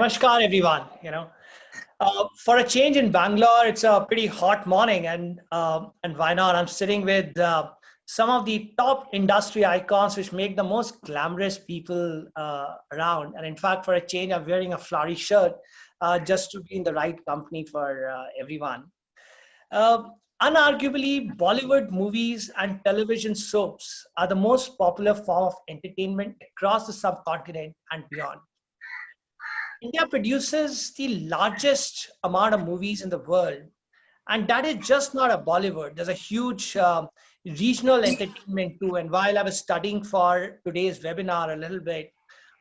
Namaskar, everyone. For a change in Bangalore, it's a pretty hot morning, and why not? I'm sitting with some of the top industry icons, which make the most glamorous people around. And in fact, for a change, I'm wearing a flowery shirt just to be in the right company for everyone. Uh, Unarguably, Bollywood movies and television soaps are the most popular form of entertainment across the subcontinent and beyond. India produces the largest amount of movies in the world, and that is just not a Bollywood. There's a huge regional entertainment too. And while I was studying for today's webinar a little bit,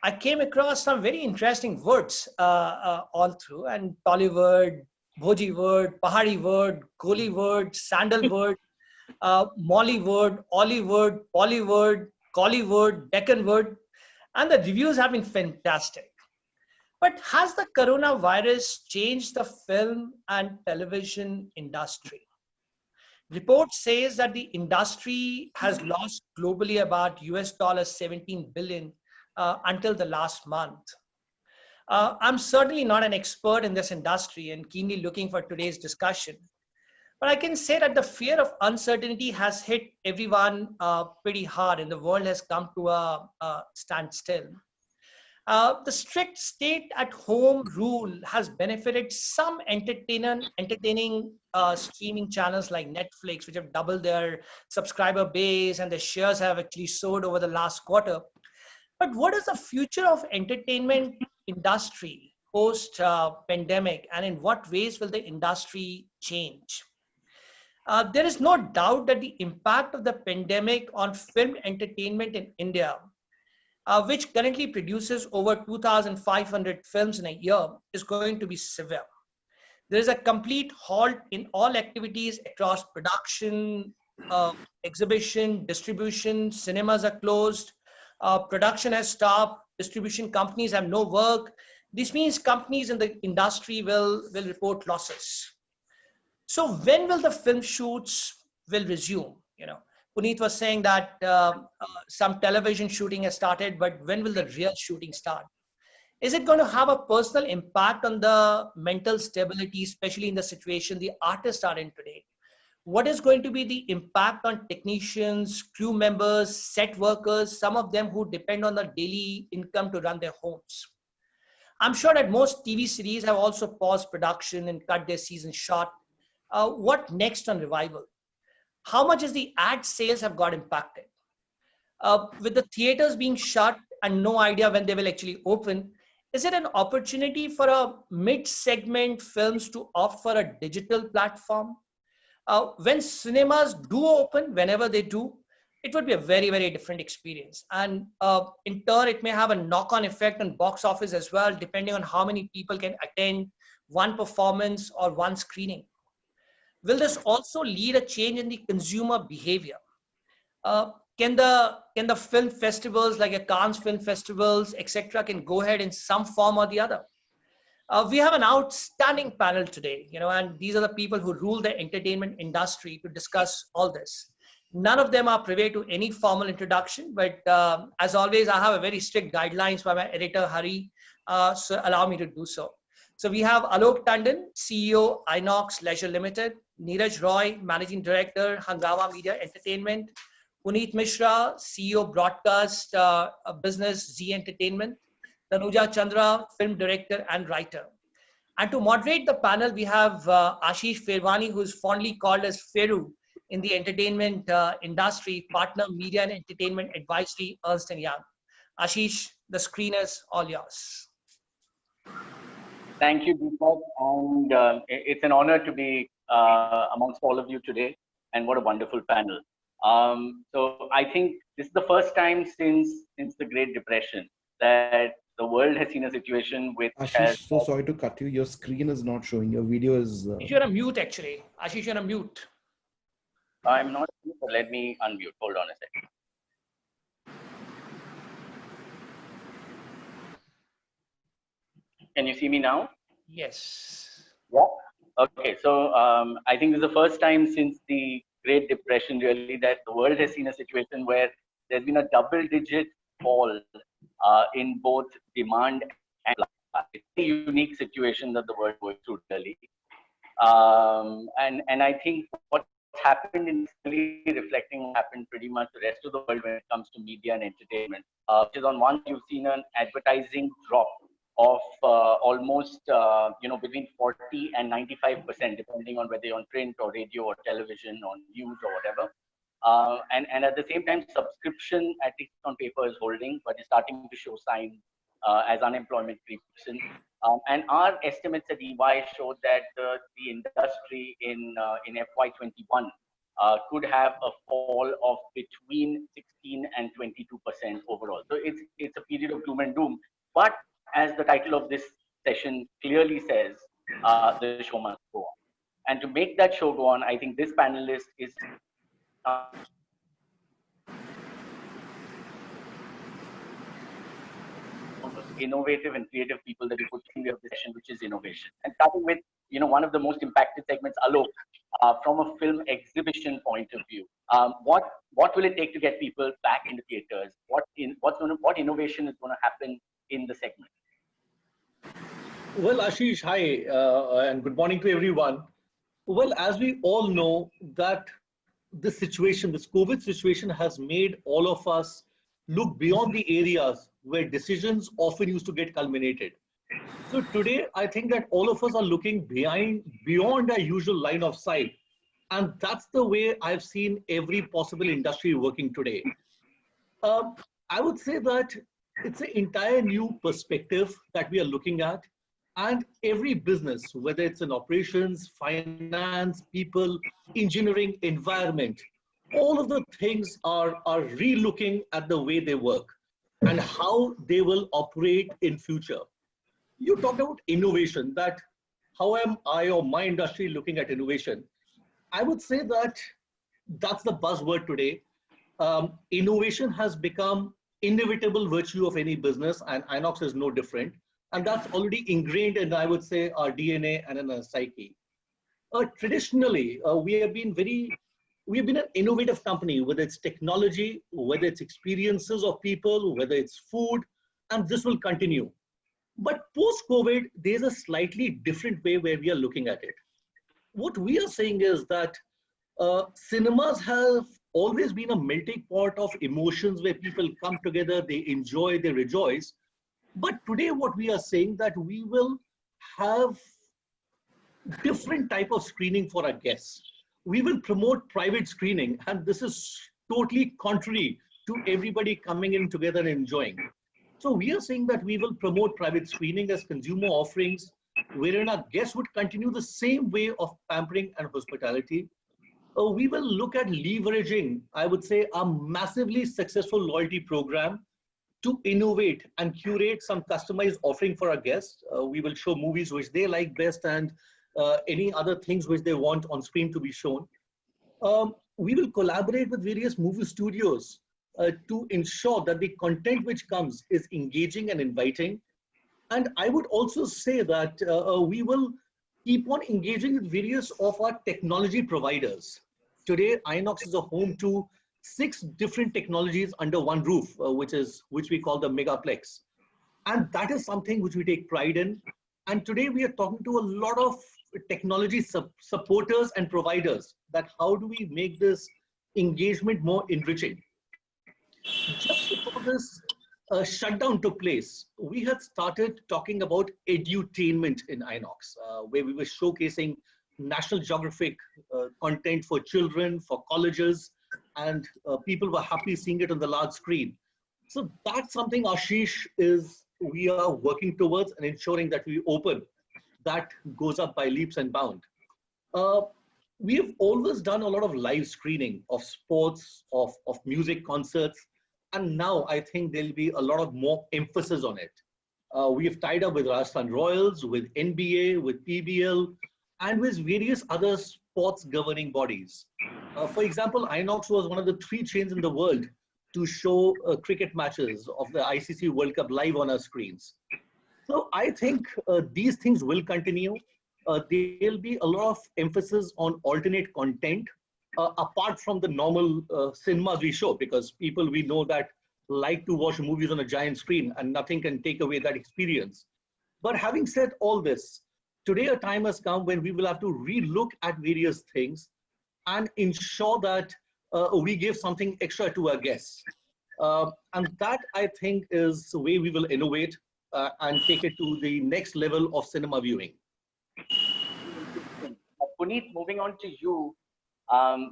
I came across some very interesting words all through, and Tollywood, Bhoji word, Pahari word, Goli word, Sandalwood, Mollywood, Ollywood, Pollywood, Collywood, Deccan word, and the reviews have been fantastic. But has the coronavirus changed the film and television industry? Report says that the industry has lost globally about US 17 billion until the last month. I'm certainly not an expert in this industry and keenly looking for today's discussion. But I can say that the fear of uncertainty has hit everyone pretty hard, and the world has come to a standstill. The strict stay-at-home rule has benefited some entertaining streaming channels like Netflix, which have doubled their subscriber base, and their shares have actually soared over the last quarter. But what is the future of entertainment industry post-pandemic, and in what ways will the industry change? There is no doubt that the impact of the pandemic on film entertainment in India, which currently produces over 2,500 films in a year, is going to be severe. There is a complete halt in all activities across production, exhibition, distribution. Cinemas are closed, production has stopped, distribution companies have no work. This means companies in the industry will report losses. So when will the film shoots will resume? Puneet was saying that some television shooting has started, but when will the real shooting start? Is it going to have a personal impact on the mental stability, especially in the situation the artists are in today? What is going to be the impact on technicians, crew members, set workers, some of them who depend on the daily income to run their homes? I'm sure that most TV series have also paused production and cut their season short. What next on revival? How much is the ad sales have got impacted? With the theaters being shut and no idea when they will actually open, is it an opportunity for a mid-segment films to opt for a digital platform? When cinemas do open, whenever they do, it would be a very, very different experience. And in turn, it may have a knock-on effect on box office as well, depending on how many people can attend one performance or one screening. Will this also lead a change in the consumer behavior? Can the film festivals like a Cannes Film Festivals, etc., can go ahead in some form or the other? We have an outstanding panel today, and these are the people who rule the entertainment industry to discuss all this. None of them are privy to any formal introduction, but as always, I have a very strict guidelines by my editor, Hari, so allow me to do so. So we have Alok Tandon, CEO, Inox Leisure Limited, Neeraj Roy, Managing Director, Hangama Media Entertainment, Puneet Mishra, CEO, Broadcast Business, Z Entertainment, Tanuja Chandra, Film Director and Writer. And to moderate the panel, we have Ashish Ferwani, who is fondly called as Feru in the entertainment industry, Partner Media and Entertainment Advisory, Ernst & Young. Ashish, the screen is all yours. Thank you, Deepak, and it's an honor to be amongst all of you today, and what a wonderful panel. So I think this is the first time since the Great Depression that the world has seen a situation which Ashish, so sorry to cut you. Your screen is not showing. Your video is... You're on mute, actually. Ashish, you're on mute. I'm not, but let me unmute. Hold on a second. Can you see me now? Yes. Yeah. Okay. So I think this is the first time since the Great Depression, really, that the world has seen a situation where there's been a double-digit fall in both demand and supply. it's a unique situation that the world is going through really. And I think what's happened in really reflecting what happened pretty much the rest of the world when it comes to media and entertainment, which is on one, you've seen an advertising drop of almost, between 40 and 95%, depending on whether you're on print or radio or television or news or whatever. And at the same time, subscription, at least on paper, is holding, but is starting to show signs as unemployment creeps in. And our estimates at EY showed that the industry in FY21 could have a fall of between 16 and 22% overall. So it's a period of gloom and doom. But as the title of this session clearly says, the show must go on. And to make that show go on, I think this panelist is innovative and creative people that we put in the session, which is innovation. And starting with, one of the most impacted segments, Alok, from a film exhibition point of view, what will it take to get people back into theaters? What innovation is going to happen in the segment? Well, Ashish, hi, and good morning to everyone. Well, as we all know, that this situation, this COVID situation, has made all of us look beyond the areas where decisions often used to get culminated. So today, I think that all of us are looking beyond our usual line of sight. And that's the way I've seen every possible industry working today. I would say that it's an entire new perspective that we are looking at. And every business, whether it's in operations, finance, people, engineering, environment, all of the things are re-looking at the way they work and how they will operate in future. You talked about innovation, that how am I or my industry looking at innovation? I would say that that's the buzzword today. Innovation has become inevitable virtue of any business, and Inox is no different. And that's already ingrained in, I would say, our DNA and in our psyche. Traditionally, we have been an innovative company, whether it's technology, whether it's experiences of people, whether it's food, and this will continue. But post-COVID, there's a slightly different way where we are looking at it. What we are saying is that cinemas have always been a melting pot of emotions where people come together, they enjoy, they rejoice. But today what we are saying that we will have different type of screening for our guests. We will promote private screening, and this is totally contrary to everybody coming in together and enjoying. So we are saying that we will promote private screening as consumer offerings, wherein our guests would continue the same way of pampering and hospitality. We will look at leveraging, I would say, a massively successful loyalty program to innovate and curate some customized offering for our guests. We will show movies which they like best and any other things which they want on screen to be shown. We will collaborate with various movie studios to ensure that the content which comes is engaging and inviting. And I would also say that we will keep on engaging with various of our technology providers. Today, Inox is a home to 6 different technologies under one roof, which we call the Megaplex. And that is something which we take pride in. And today we are talking to a lot of technology supporters and providers that how do we make this engagement more enriching. Just before this shutdown took place, we had started talking about edutainment in Inox, where we were showcasing National Geographic content for children, for colleges, and people were happy seeing it on the large screen. So that's something, Ashish, we are working towards and ensuring that we open. That goes up by leaps and bounds. We have always done a lot of live screening of sports, of music concerts, and now I think there'll be a lot of more emphasis on it. We have tied up with Rajasthan Royals, with NBA, with PBL, and with various other sports governing bodies. For example, Inox was one of the 3 chains in the world to show cricket matches of the ICC World Cup live on our screens. So I think these things will continue. There'll be a lot of emphasis on alternate content apart from the normal cinemas we show, because people we know that like to watch movies on a giant screen and nothing can take away that experience. But having said all this, today a time has come when we will have to relook at various things and ensure that we give something extra to our guests. And that, I think, is the way we will innovate and take it to the next level of cinema viewing. Puneet, moving on to you,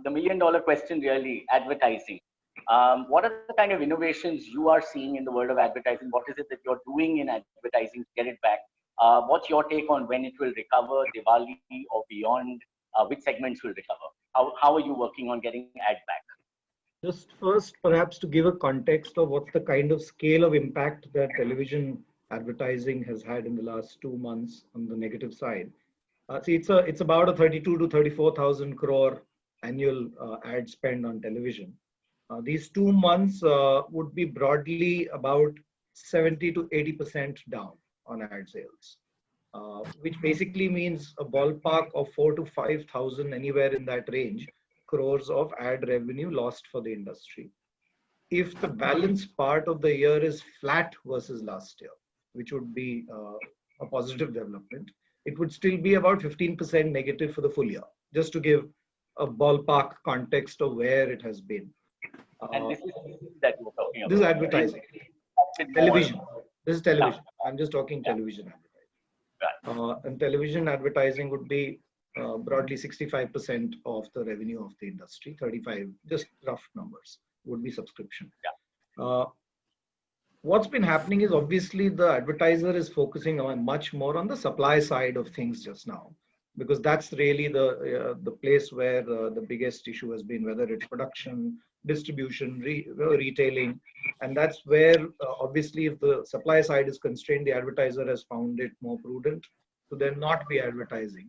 the million-dollar question really, advertising. What are the kind of innovations you are seeing in the world of advertising? What is it that you're doing in advertising to get it back? What's your take on when it will recover, Diwali or beyond? Which segments will recover? How are you working on getting ad back? Just first, perhaps to give a context of what's the kind of scale of impact that television advertising has had in the last 2 months on the negative side. See, it's about a 32 to 34,000 crore annual ad spend on television. These 2 months would be broadly about 70 to 80% down on ad sales, which basically means a ballpark of 4 to 5,000, anywhere in that range, crores of ad revenue lost for the industry. If the balance part of the year is flat versus last year, which would be a positive development, it would still be about 15% negative for the full year, just to give a ballpark context of where it has been. And this is that we're talking about. This is advertising. Television. This is television. I'm just talking television advertising. And television advertising would be broadly 65% of the revenue of the industry. 35, just rough numbers, would be subscription. What's been happening is obviously the advertiser is focusing on much more on the supply side of things just now, because that's really the place where the biggest issue has been, whether it's production, distribution, retailing. And that's where obviously if the supply side is constrained, the advertiser has found it more prudent to then not be advertising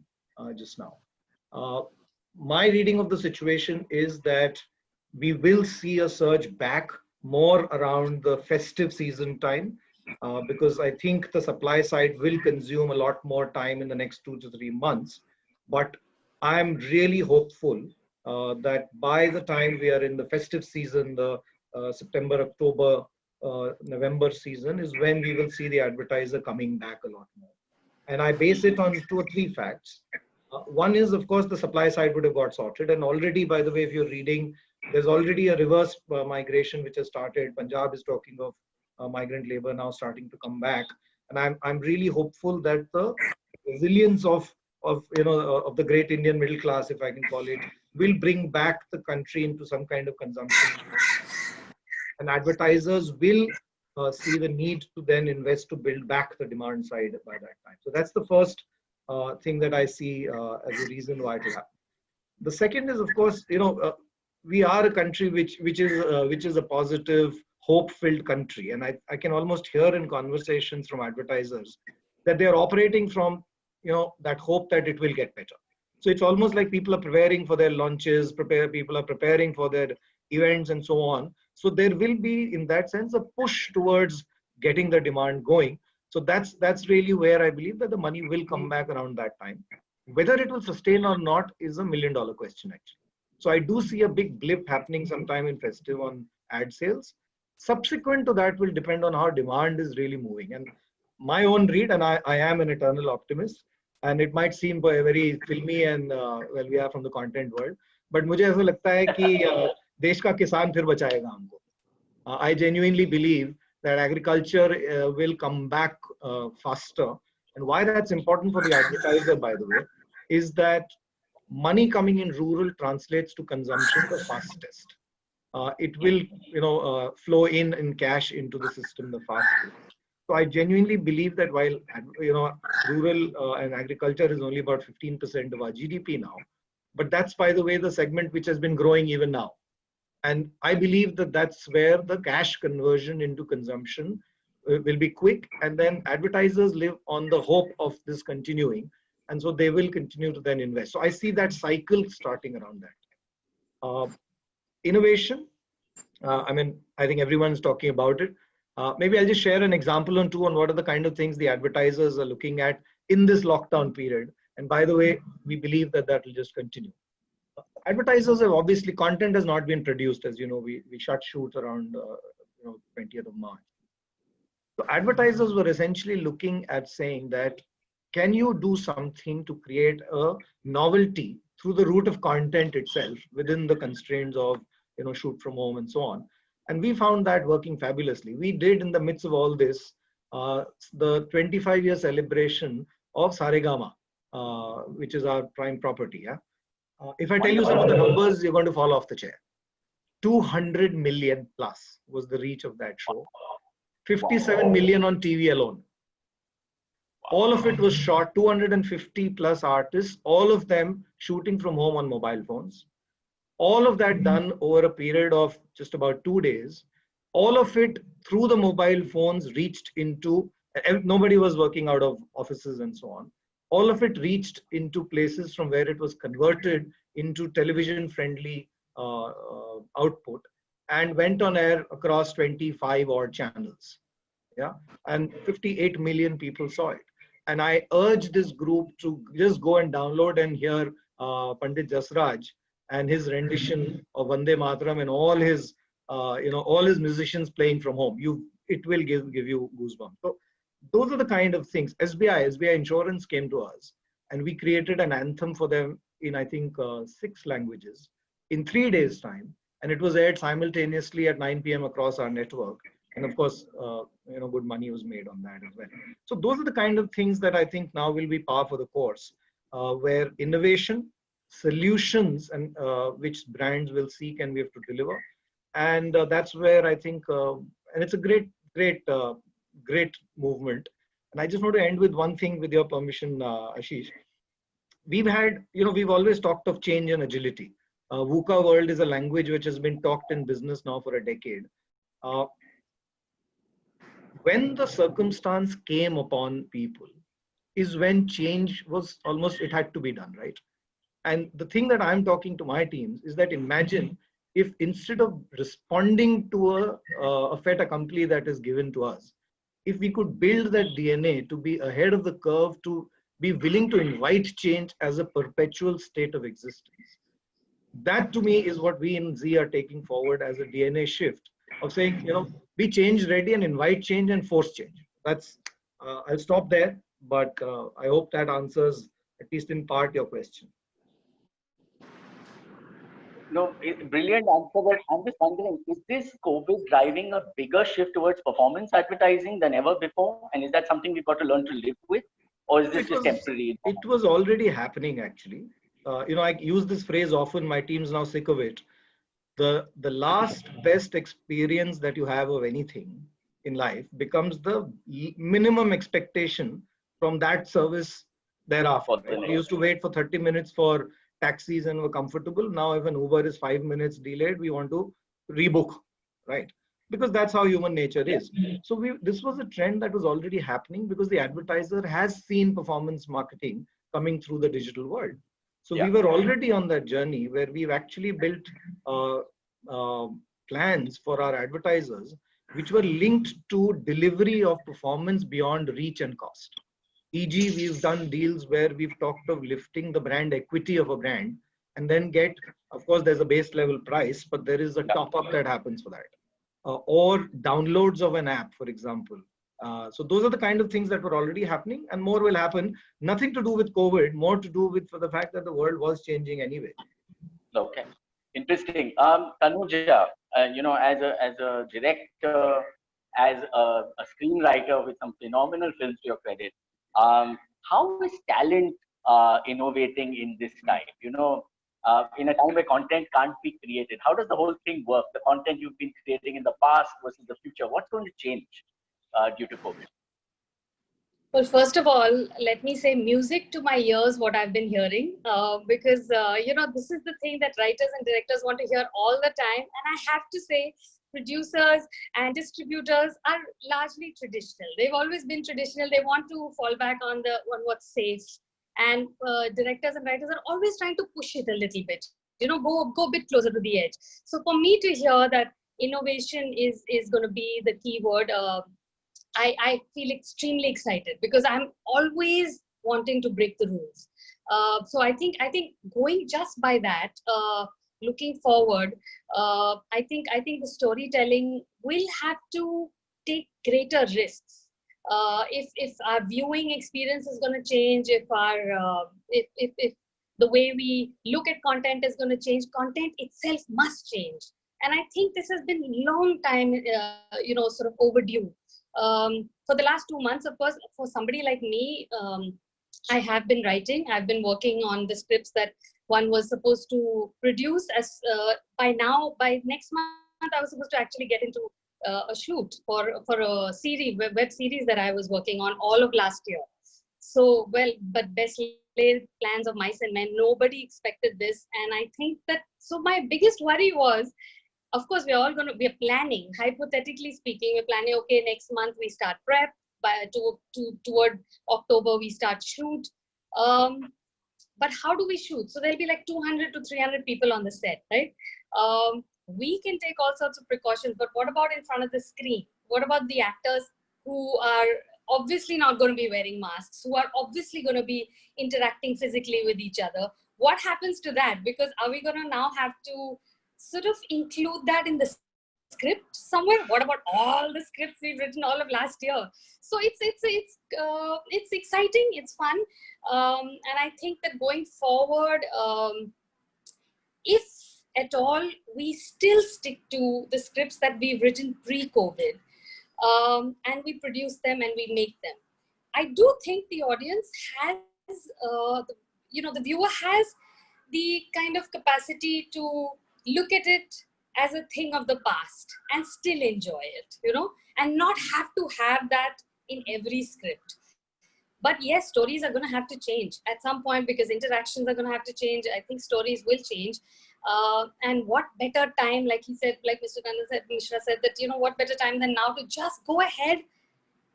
just now. My reading of the situation is that we will see a surge back more around the festive season time, because I think the supply side will consume a lot more time in the next 2 to 3 months. But I'm really hopeful that by the time we are in the festive season, the September, October, November season is when we will see the advertiser coming back a lot more. And I base it on 2 or 3 facts. One is, of course, the supply side would have got sorted. And already, by the way, if you're reading, there's already a reverse migration which has started. Punjab is talking of migrant labor now starting to come back. And I'm really hopeful that the resilience of the great Indian middle class, if I can call it, will bring back the country into some kind of consumption. And advertisers will see the need to then invest to build back the demand side by that time. So that's the first thing that I see as a reason why it will happen. The second is, of course, we are a country which is a positive, hope-filled country, and I can almost hear in conversations from advertisers that they are operating from that hope that it will get better. So it's almost like people are preparing for their launches, people are preparing for their events and so on. So there will be, in that sense, a push towards getting the demand going. So that's really where I believe that the money will come back around that time. Whether it will sustain or not is a $1 million question, actually. So I do see a big blip happening sometime in festive on ad sales. Subsequent to that will depend on how demand is really moving. And my own read, and I am an eternal optimist, and it might seem very filmy and well, we are from the content world, but मुझे ऐसा लगता है कि देश का किसान फिर बचाएगा हमको. I genuinely believe that agriculture will come back faster. And why that's important for the advertiser, by the way, is that money coming in rural translates to consumption the fastest. It will, flow in cash into the system the fastest. So I genuinely believe that while, rural and agriculture is only about 15% of our GDP now, but that's, by the way, the segment which has been growing even now. And I believe that that's where the cash conversion into consumption will be quick. And then advertisers live on the hope of this continuing. And so they will continue to then invest. So I see that cycle starting around that. Innovation, I think everyone's talking about it. Maybe I'll just share an example on what are the kind of things the advertisers are looking at in this lockdown period. And by the way, we believe that will just continue. Advertisers have obviously, content has not been produced. As you know, we shut shoot around 20th of March. So advertisers were essentially looking at saying that, can you do something to create a novelty through the route of content itself within the constraints of, shoot from home and so on. And we found that working fabulously. We did, in the midst of all this, the 25-year celebration of Saregama, which is our prime property. Yeah? If I tell you some of the numbers, you're going to fall off the chair. 200 million plus was the reach of that show. 57 million on TV alone. All of it was shot, 250 plus artists, all of them shooting from home on mobile phones. All of that done over a period of just about 2 days. All of it through the mobile phones reached into, nobody was working out of offices and so on. All of it reached into places from where it was converted into television friendly output and went on air across 25 odd channels. Yeah, and 58 million people saw it. And I urge this group to just go and download and hear Pandit Jasraj and his rendition of Vande Mataram and all his, all his musicians playing from home. It will give you goosebumps. So those are the kind of things. SBI Insurance came to us, and we created an anthem for them in, I think, 6 languages in 3 days' time, and it was aired simultaneously at 9 p.m. across our network. And of course, good money was made on that as well. So those are the kind of things that I think now will be par for the course, where innovation, solutions, and which brands will seek and we have to deliver. And that's where I think, and it's a great movement. And I just want to end with one thing, with your permission, Ashish. We've always talked of change and agility. VUCA world is a language which has been talked in business now for a decade. When the circumstance came upon people is when change was almost, it had to be done, right? And the thing that I'm talking to my teams is that, imagine if instead of responding to a fait accompli that is given to us, if we could build that DNA to be ahead of the curve, to be willing to invite change as a perpetual state of existence. That to me is what we in Z are taking forward as a DNA shift of saying, be change ready and invite change and force change. That's, I'll stop there, but I hope that answers, at least in part, your question. No, brilliant answer. But I'm just wondering, is this COVID driving a bigger shift towards performance advertising than ever before? And is that something we've got to learn to live with? Or is this just temporary? It was already happening, actually. I use this phrase often, my team's now sick of it. The last best experience that you have of anything in life becomes the minimum expectation from that service thereafter. Right? We used to wait for 30 minutes for taxis and were comfortable. Now if an Uber is 5 minutes delayed, we want to rebook, right? Because that's how human nature is. So this was a trend that was already happening because the advertiser has seen performance marketing coming through the digital world. So we were already on that journey where we've actually built plans for our advertisers, which were linked to delivery of performance beyond reach and cost. E.g., we've done deals where we've talked of lifting the brand equity of a brand and then get, of course, there's a base level price, but there is a top up that happens for that. Or downloads of an app, for example. So those are the kind of things that were already happening, and more will happen. Nothing to do with COVID, more to do with the fact that the world was changing anyway. Okay, interesting. Tanuja, as a director, as a screenwriter with some phenomenal films to your credit, how is talent innovating in this time? In a time where content can't be created, how does the whole thing work? The content you've been creating in the past versus the future, what's going to change due to COVID? Well, first of all, let me say music to my ears, what I've been hearing, because, this is the thing that writers and directors want to hear all the time. And I have to say, producers and distributors are largely traditional. They've always been traditional. They want to fall back on what's safe. And directors and writers are always trying to push it a little bit, go a bit closer to the edge. So for me to hear that innovation is going to be the key word, I feel extremely excited because I'm always wanting to break the rules. So I think going just by that, looking forward, I think the storytelling will have to take greater risks. If our viewing experience is going to change, if the way we look at content is going to change, content itself must change. And I think this has been a long time, sort of overdue. For the last 2 months, of course, for somebody like me, I have been writing. I've been working on the scripts that one was supposed to produce. As by next month, I was supposed to actually get into a shoot for a series, web series that I was working on all of last year. So, well, but best laid plans of mice and men, nobody expected this. And I think that, so my biggest worry was, of course, we're planning, hypothetically speaking, we're planning, okay, next month we start prep, toward October we start shoot. But how do we shoot? So there'll be like 200 to 300 people on the set, right? We can take all sorts of precautions, but what about in front of the screen? What about the actors who are obviously not going to be wearing masks, who are obviously going to be interacting physically with each other? What happens to that? Because are we going to now have to sort of include that in the script somewhere? What about all the scripts we've written all of last year? So it's exciting, it's fun, and I think that going forward, if at all we still stick to the scripts that we've written pre-COVID, and we produce them and we make them, I do think the audience has, the viewer has the kind of capacity to look at it as a thing of the past and still enjoy it, and not have to have that in every script. But yes, stories are going to have to change at some point, because interactions are going to have to change. I think stories will change. And what better time, like he said, like Mr. Mishra said, that, what better time than now to just go ahead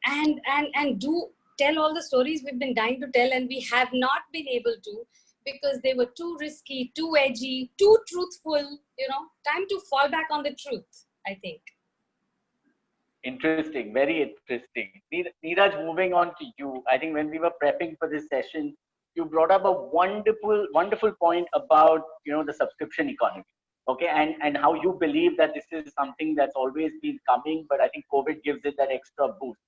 and tell all the stories we've been dying to tell, and we have not been able to, because they were too risky, too edgy, too truthful, time to fall back on the truth, I think. Interesting, very interesting. Neeraj, moving on to you. I think when we were prepping for this session, you brought up a wonderful point about, the subscription economy. Okay, and how you believe that this is something that's always been coming, but I think COVID gives it that extra boost.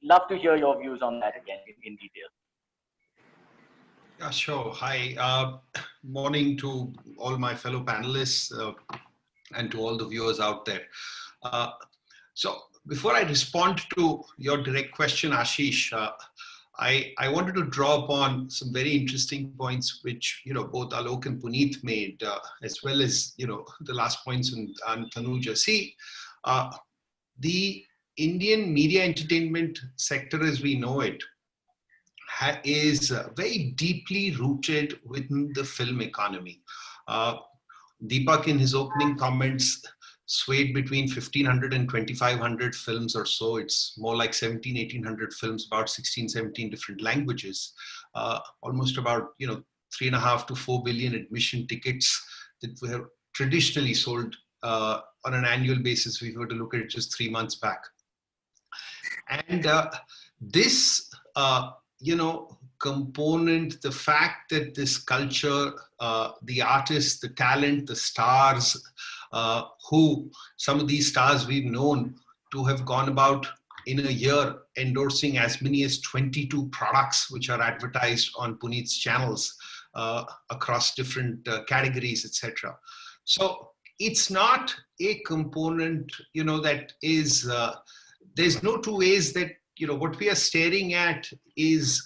Love to hear your views on that again in detail. Yeah, sure. Hi, morning to all my fellow panelists and to all the viewers out there. So before I respond to your direct question, Ashish, I wanted to draw upon some very interesting points which, both Alok and Puneet made, as well as, the last points on Tanuja. See, the Indian media entertainment sector as we know it is very deeply rooted within the film economy. Deepak, in his opening comments, swayed between 1,500 and 2,500 films or so. It's more like 1,700-1,800 films, about 16, 17 different languages. Almost about 3.5 to 4 billion admission tickets that were traditionally sold on an annual basis. If we were to look at it just 3 months back, and this component, the fact that this culture, the artists, the talent, the stars, who some of these stars we've known to have gone about in a year endorsing as many as 22 products which are advertised on Puneet's channels across different categories, etc. So it's not a component, that is, there's no two ways that, what we are staring at is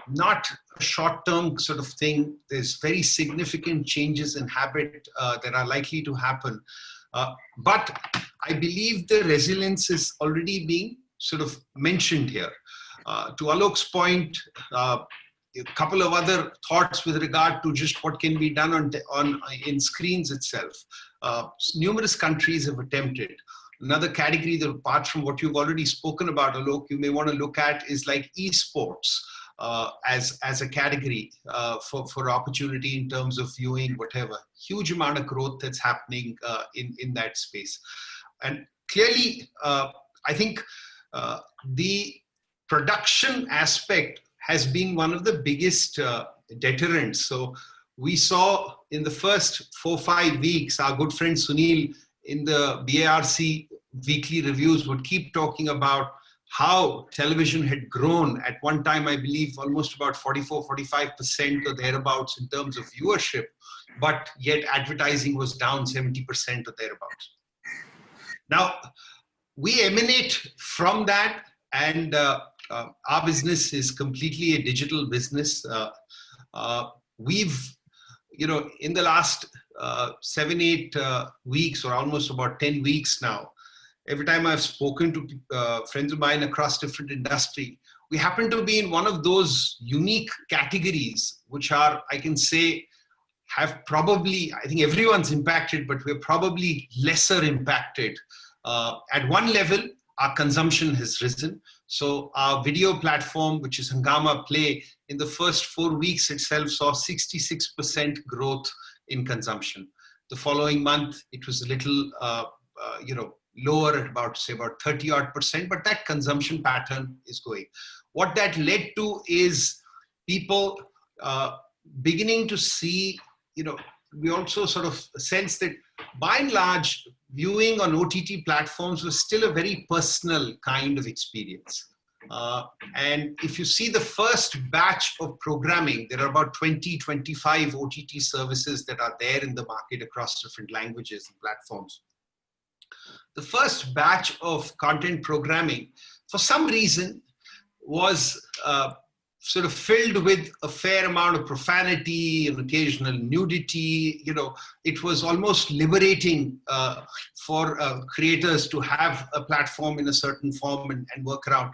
not a short-term sort of thing. There's very significant changes in habit that are likely to happen. But I believe the resilience is already being sort of mentioned here. To Alok's point, a couple of other thoughts with regard to just what can be done in screens itself. Numerous countries have attempted. Another category that, apart from what you've already spoken about, Alok, you may want to look at is like esports as a category for opportunity in terms of viewing, whatever. Huge amount of growth that's happening in that space. And clearly, I think the production aspect has been one of the biggest deterrents. So we saw in the first 4-5 weeks, our good friend Sunil in the BARC weekly reviews would keep talking about how television had grown at one time, I believe, almost about 44-45% or thereabouts in terms of viewership, but yet advertising was down 70% or thereabouts. Now, we emanate from that, and our business is completely a digital business. We've, in the last 7-8 weeks, or almost about 10 weeks now, every time I've spoken to friends of mine across different industry, we happen to be in one of those unique categories, which are, I can say, have probably, I think everyone's impacted, but we're probably lesser impacted. At one level, our consumption has risen. So our video platform, which is Hungama Play, in the first 4 weeks itself saw 66% growth in consumption. The following month, it was a little, lower at about 30-odd%, but that consumption pattern is going. What that led to is people beginning to see, we also sort of sense that by and large, viewing on OTT platforms was still a very personal kind of experience. And if you see the first batch of programming, there are about 20-25 OTT services that are there in the market across different languages and platforms. The first batch of content programming, for some reason, was sort of filled with a fair amount of profanity and occasional nudity. It was almost liberating for creators to have a platform in a certain form and work around.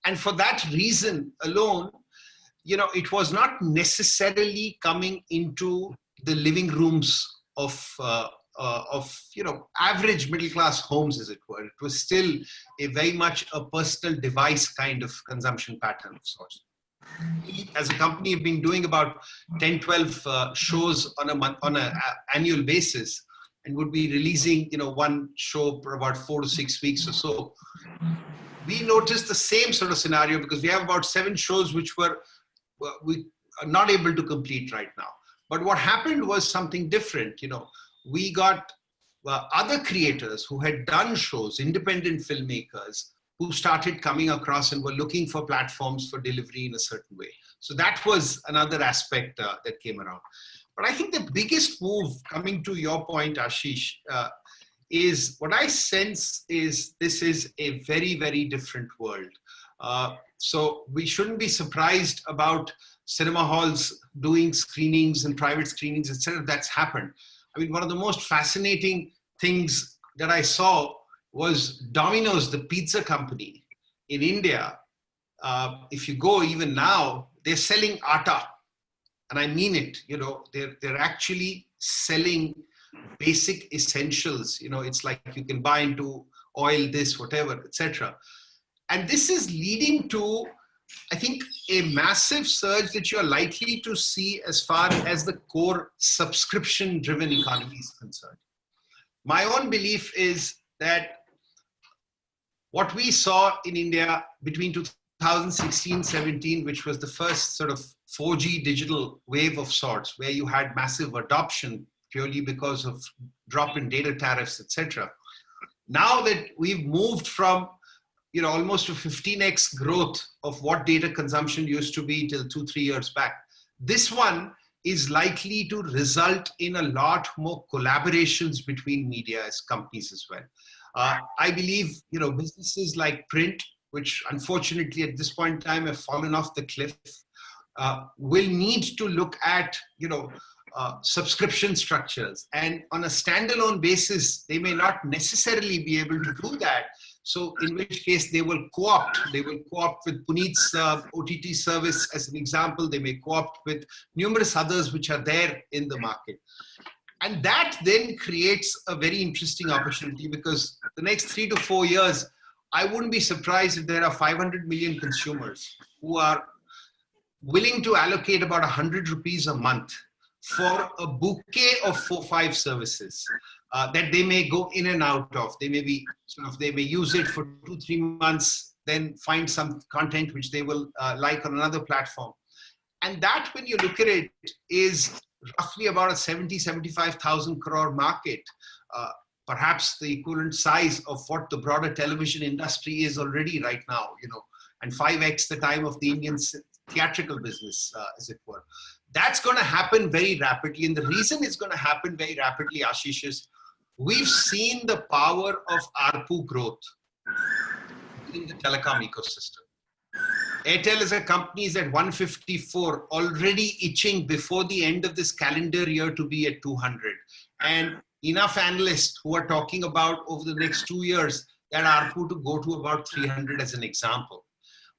And for that reason alone, it was not necessarily coming into the living rooms of average middle class homes, as it were. It was still a very much a personal device kind of consumption pattern of sorts. We, as a company, have been doing about 10-12 shows on an annual basis, and would be releasing one show for about 4 to 6 weeks or so. We noticed the same sort of scenario because we have about 7 shows which we are not able to complete right now. But what happened was something different. We got other creators who had done shows, independent filmmakers, who started coming across and were looking for platforms for delivery in a certain way. So that was another aspect that came around. But I think the biggest move, coming to your point, Ashish, is what I sense is this is a very, very different world. So we shouldn't be surprised about cinema halls doing screenings and private screenings, etc. That's happened. I mean, one of the most fascinating things that I saw was Domino's, the pizza company in India. If you go even now, they're selling atta. And I mean it, they're actually selling basic essentials. It's like you can buy into oil, this, whatever, etc. And this is leading to, I think, a massive surge that you're likely to see as far as the core subscription-driven economy is concerned. My own belief is that what we saw in India between 2016-17, which was the first sort of 4G digital wave of sorts, where you had massive adoption purely because of drop in data tariffs, etc. Now that we've moved from almost a 15x growth of what data consumption used to be till 2-3 years back, this one is likely to result in a lot more collaborations between media as companies as well. I believe, businesses like print, which unfortunately at this point in time have fallen off the cliff, will need to look at, subscription structures. And on a standalone basis, they may not necessarily be able to do that. So in which case they will co-opt. They will co-opt with Puneet's OTT service as an example. They may co-opt with numerous others which are there in the market. And that then creates a very interesting opportunity, because the next 3 to 4 years, I wouldn't be surprised if there are 500 million consumers who are willing to allocate about 100 rupees a month for a bouquet of 4-5 services that they may go in and out of. They may be they may use it for 2-3 months, then find some content which they will like on another platform. And that, when you look at it, is roughly about a 70-75,000 crore market, perhaps the equivalent size of what the broader television industry is already right now, and 5x the time of the Indian theatrical business, as it were. That's going to happen very rapidly. And the reason it's going to happen very rapidly, Ashish, is we've seen the power of ARPU growth in the telecom ecosystem. Airtel is a company is at 154, already itching before the end of this calendar year to be at 200. And enough analysts who are talking about over the next 2 years that ARPU to go to about 300 as an example.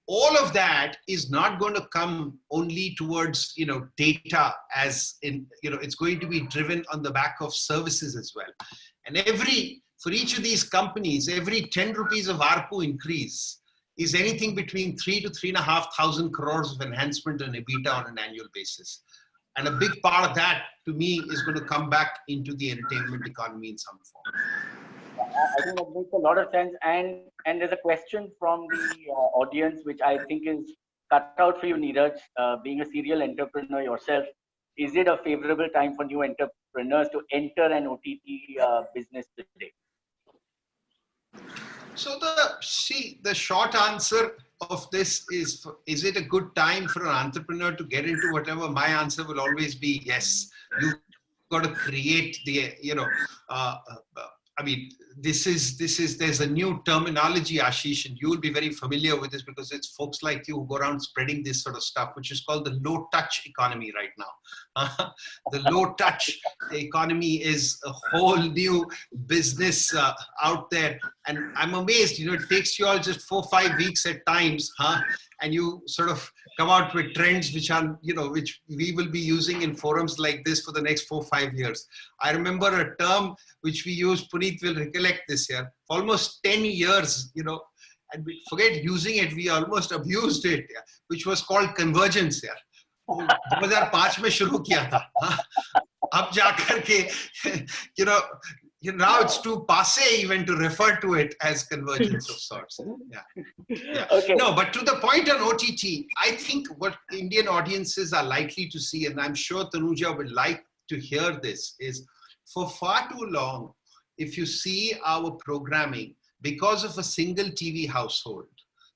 All of that is not going to come only towards, data, as in, it's going to be driven on the back of services as well. And for each of these companies, every 10 rupees of ARPU increase is anything between 3 to 3,500 crores of enhancement in EBITDA on an annual basis. And a big part of that, to me, is going to come back into the entertainment economy in some form. I think that makes a lot of sense. And there's a question from the audience, which I think is cut out for you, Neeraj. Being a serial entrepreneur yourself, is it a favorable time for new entrepreneurs to enter an OTT business today? So the short answer of this is it a good time for an entrepreneur to get into whatever? My answer will always be yes. You've got to create the, there's a new terminology, Ashish, and you will be very familiar with this because it's folks like you who go around spreading this sort of stuff, which is called the low touch economy right now. The low touch economy is a whole new business out there. And I'm amazed, it takes you all just 4 or 5 weeks at times, and you sort of come out with trends which are, which we will be using in forums like this for the next 4 or 5 years. I remember a term which we used, Puneet will recollect this year, for almost 10 years, and we forget using it, we almost abused it, which was called convergence. 2005 में शुरू किया था, अब जाकर के, now it's too passé even to refer to it as convergence of sorts. Yeah. Okay. No, but to the point on OTT, I think what Indian audiences are likely to see, and I'm sure Tanuja would like to hear this, is for far too long, if you see our programming, because of a single TV household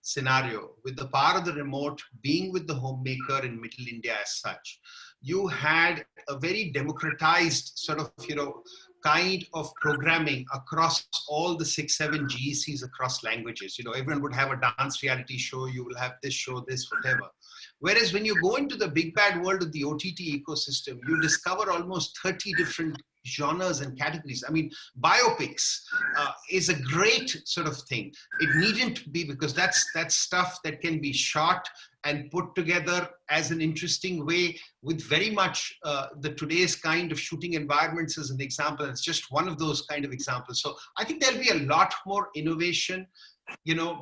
scenario, with the power of the remote being with the homemaker in Middle India as such, you had a very democratized sort of, kind of programming across all the 6-7 GECs across languages. Everyone would have a dance reality show, you will have this show, this, whatever. Whereas when you go into the big bad world of the OTT ecosystem, you discover almost 30 different genres and categories. I mean, biopics is a great sort of thing. It needn't be, because that's stuff that can be shot and put together as an interesting way with very much the today's kind of shooting environments as an example. It's just one of those kind of examples. So I think there'll be a lot more innovation,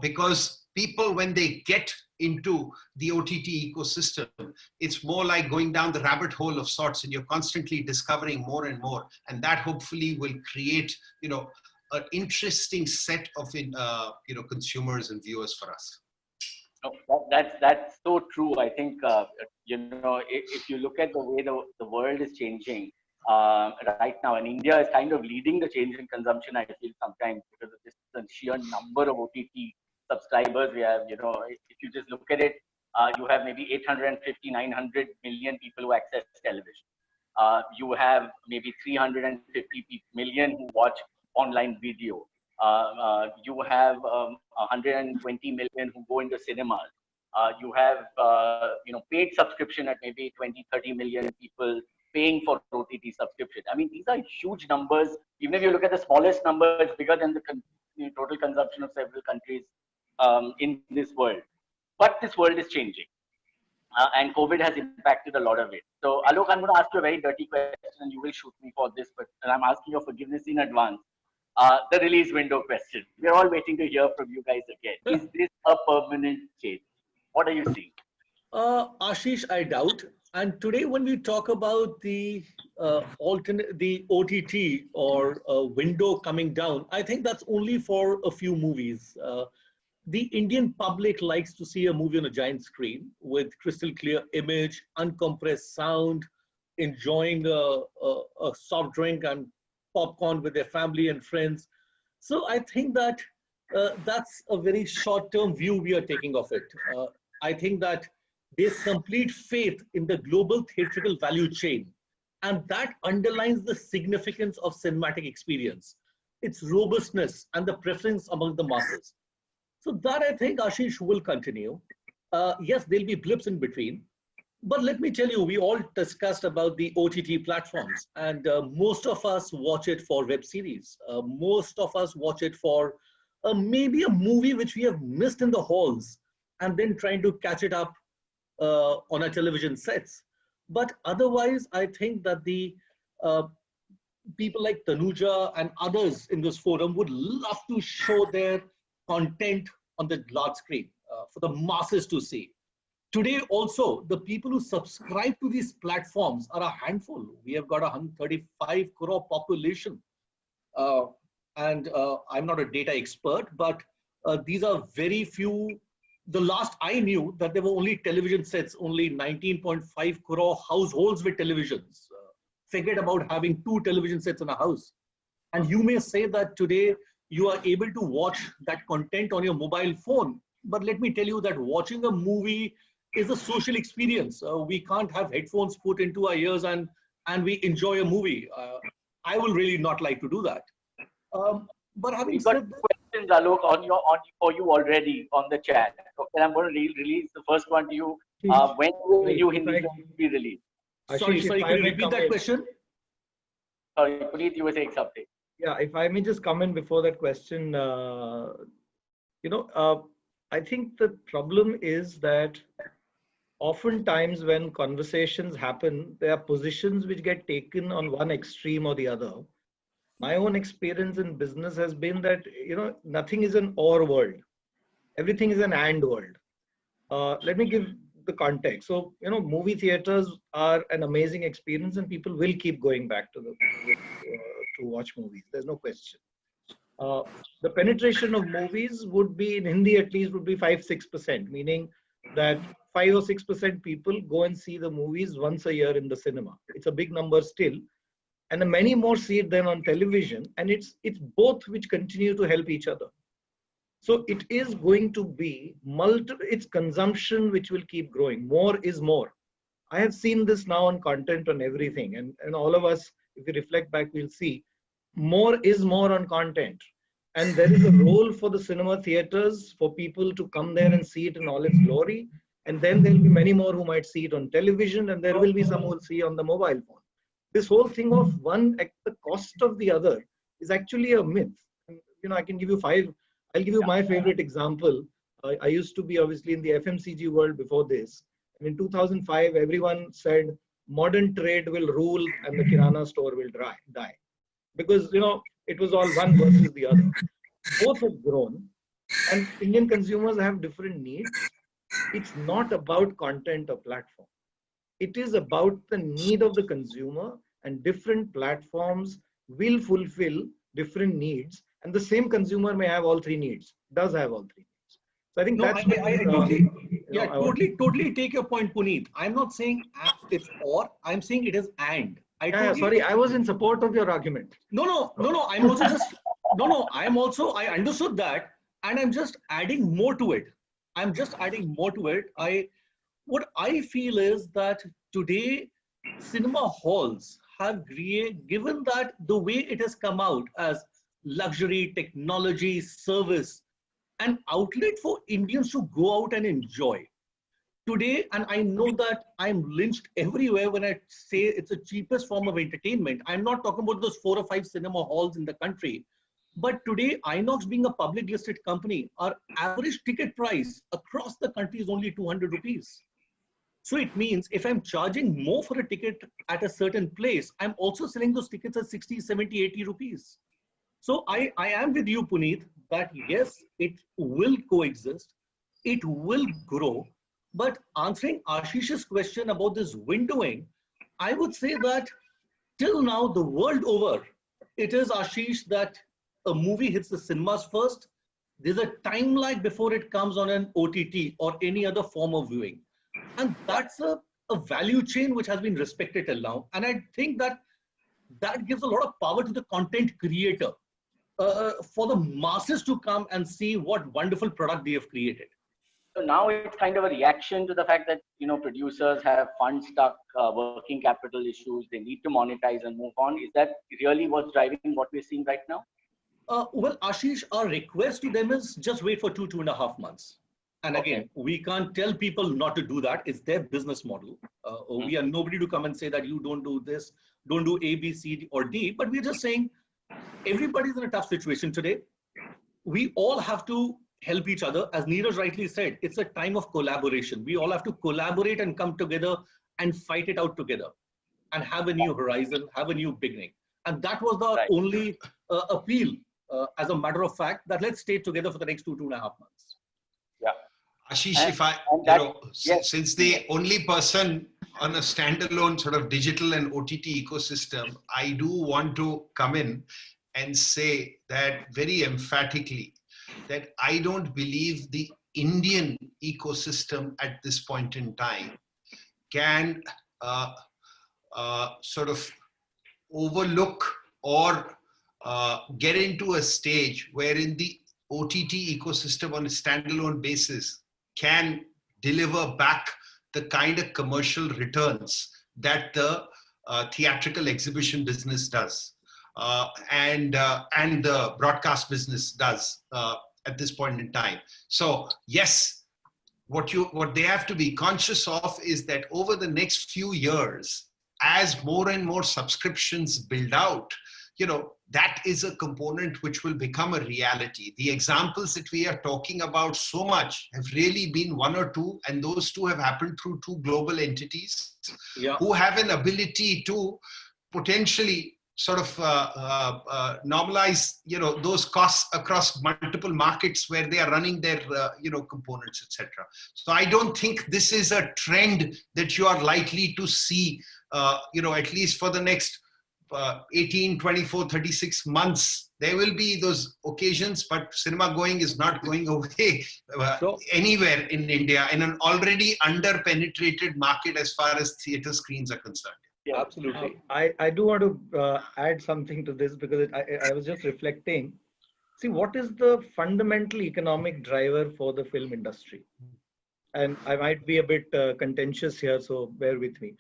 because people, when they get into the OTT ecosystem, it's more like going down the rabbit hole of sorts, and you're constantly discovering more and more. And that hopefully will create, an interesting set of, consumers and viewers for us. No, that's so true. I think, if you look at the way the world is changing right now, and India is kind of leading the change in consumption, I feel sometimes, because of this the sheer number of OTT subscribers we have. If you just look at it, you have maybe 850, 900 million people who access television. You have maybe 350 million who watch online video. You have 120 million who go into cinemas. You have paid subscription at maybe 20, 30 million people paying for OTT subscription. I mean, these are huge numbers. Even if you look at the smallest number, it's bigger than the total consumption of several countries in this world. But this world is changing. And COVID has impacted a lot of it. So, Alok, I'm going to ask you a very dirty question, and you will shoot me for this, but I'm asking your forgiveness in advance. The release window question. We're all waiting to hear from you guys again. Is this a permanent change? What are you seeing? Ashish, I doubt. And today, when we talk about the OTT or window coming down, I think that's only for a few movies. The Indian public likes to see a movie on a giant screen with crystal clear image, uncompressed sound, enjoying a soft drink and popcorn with their family and friends. So I think that that's a very short-term view we are taking of it. I think that there's complete faith in the global theatrical value chain, and that underlines the significance of cinematic experience, its robustness, and the preference among the masses. So that I think, Ashish, will continue. Yes, there'll be blips in between, but let me tell you, we all discussed about the OTT platforms, and most of us watch it for web series. Most of us watch it for maybe a movie which we have missed in the halls, and then trying to catch it up on our television sets. But otherwise, I think that the people like Tanuja and others in this forum would love to show their content on the large screen for the masses to see. Today also, the people who subscribe to these platforms are a handful. We have got 135 crore population. And I'm not a data expert, but these are very few. The last I knew that there were only television sets, only 19.5 crore households with televisions. Forget about having 2 television sets in a house. And you may say that today you are able to watch that content on your mobile phone. But let me tell you that watching a movie is a social experience. We can't have headphones put into our ears and we enjoy a movie. I will really not like to do that. But having said that, questions, Alok, for you already on the chat. Okay, I'm going to release the first one to you. When will you Hindi be released? Sorry, could you repeat that question? Sorry, Puneet, you were saying something. Yeah, if I may just come in before that question, I think the problem is that oftentimes when conversations happen, there are positions which get taken on one extreme or the other. My own experience in business has been that, nothing is an or world. Everything is an and world. Let me give the context. So, movie theaters are an amazing experience and people will keep going back to to watch movies. There's no question. The penetration of movies would be, in Hindi at least, would be 5-6%, meaning that 5 or 6% people go and see the movies once a year in the cinema. It's a big number still. And many more see it than on television, and it's both which continue to help each other. So it is going to be it's consumption which will keep growing. More is more. I have seen this now on content on everything, and all of us, if we reflect back, we'll see more is more on content. And there is a role for the cinema theaters for people to come there and see it in all its glory. And then there'll be many more who might see it on television, and there will be some who will see on the mobile phone. This whole thing of one at the cost of the other is actually a myth. I can give you 5. I'll give you my favorite example. I used to be obviously in the FMCG world before this. And in 2005, everyone said modern trade will rule and the Kirana store will die. Because, it was all one versus the other. Both have grown, and Indian consumers have different needs. It's not about content or platform. It is about the need of the consumer, and different platforms will fulfill different needs, and the same consumer may have all 3 needs, does have all 3 needs. So I think I totally take your point, Puneet. I'm not saying it's or, I'm saying it is and. I was in support of your argument. No, I understood that, and I'm just adding more to it. What I feel is that today cinema halls have given that the way it has come out as luxury, technology, service, an outlet for Indians to go out and enjoy. Today, and I know that I'm lynched everywhere when I say it's the cheapest form of entertainment. I'm not talking about those 4 or 5 cinema halls in the country. But today, Inox being a public listed company, our average ticket price across the country is only 200 rupees. So it means if I'm charging more for a ticket at a certain place, I'm also selling those tickets at 60, 70, 80 rupees. So I am with you, Puneet, that yes, it will coexist. It will grow. But answering Ashish's question about this windowing, I would say that till now, the world over, it is, Ashish, that a movie hits the cinemas first. There's a time lag before it comes on an OTT or any other form of viewing. And that's a value chain which has been respected till now. And I think that that gives a lot of power to the content creator for the masses to come and see what wonderful product they have created. So now it's kind of a reaction to the fact that, producers have fund stuck, working capital issues, they need to monetize and move on. Is that really what's driving what we're seeing right now? Well, Ashish, our request to them is just wait for 2.5 months. And again, we can't tell people not to do that. It's their business model. We are nobody to come and say that you don't do this, don't do A, B, C, or D. But we're just saying everybody's in a tough situation today. We all have to help each other. As Neeraj rightly said, it's a time of collaboration. We all have to collaborate and come together and fight it out together and have a new horizon, have a new beginning. And that was the only appeal, as a matter of fact, that let's stay together for the next 2.5 months. Yeah. Ashish, if I, since the only person on a standalone sort of digital and OTT ecosystem, I do want to come in and say that very emphatically, that I don't believe the Indian ecosystem at this point in time can sort of overlook or get into a stage wherein the OTT ecosystem on a standalone basis can deliver back the kind of commercial returns that the theatrical exhibition business does. And the broadcast business does at this point in time. So yes, what they have to be conscious of is that over the next few years, as more and more subscriptions build out, that is a component which will become a reality. The examples that we are talking about so much have really been one or two, and those two have happened through two global entities who have an ability to potentially sort of normalize, those costs across multiple markets where they are running their, components, etc. So I don't think this is a trend that you are likely to see, at least for the next 18, 24, 36 months. There will be those occasions, but cinema going is not going away anywhere in India, in an already under-penetrated market as far as theater screens are concerned. Yeah, absolutely. I do want to add something to this, because I was just reflecting. See, what is the fundamental economic driver for the film industry? And I might be a bit contentious here, so bear with me.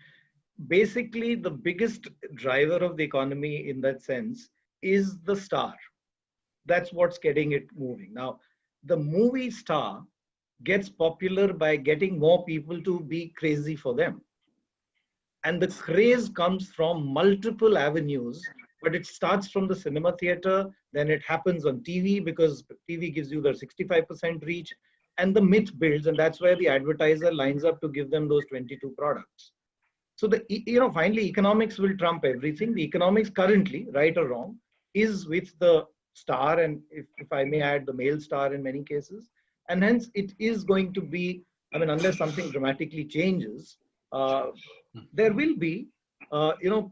Basically, the biggest driver of the economy in that sense is the star. That's what's getting it moving. Now, the movie star gets popular by getting more people to be crazy for them. And the craze comes from multiple avenues, but it starts from the cinema theater, then it happens on TV, because TV gives you the 65% reach, and the myth builds, and that's where the advertiser lines up to give them those 22 products. So finally economics will trump everything. The economics currently, right or wrong, is with the star, and if I may add, the male star in many cases. And hence it is going to be, unless something dramatically changes, there will be,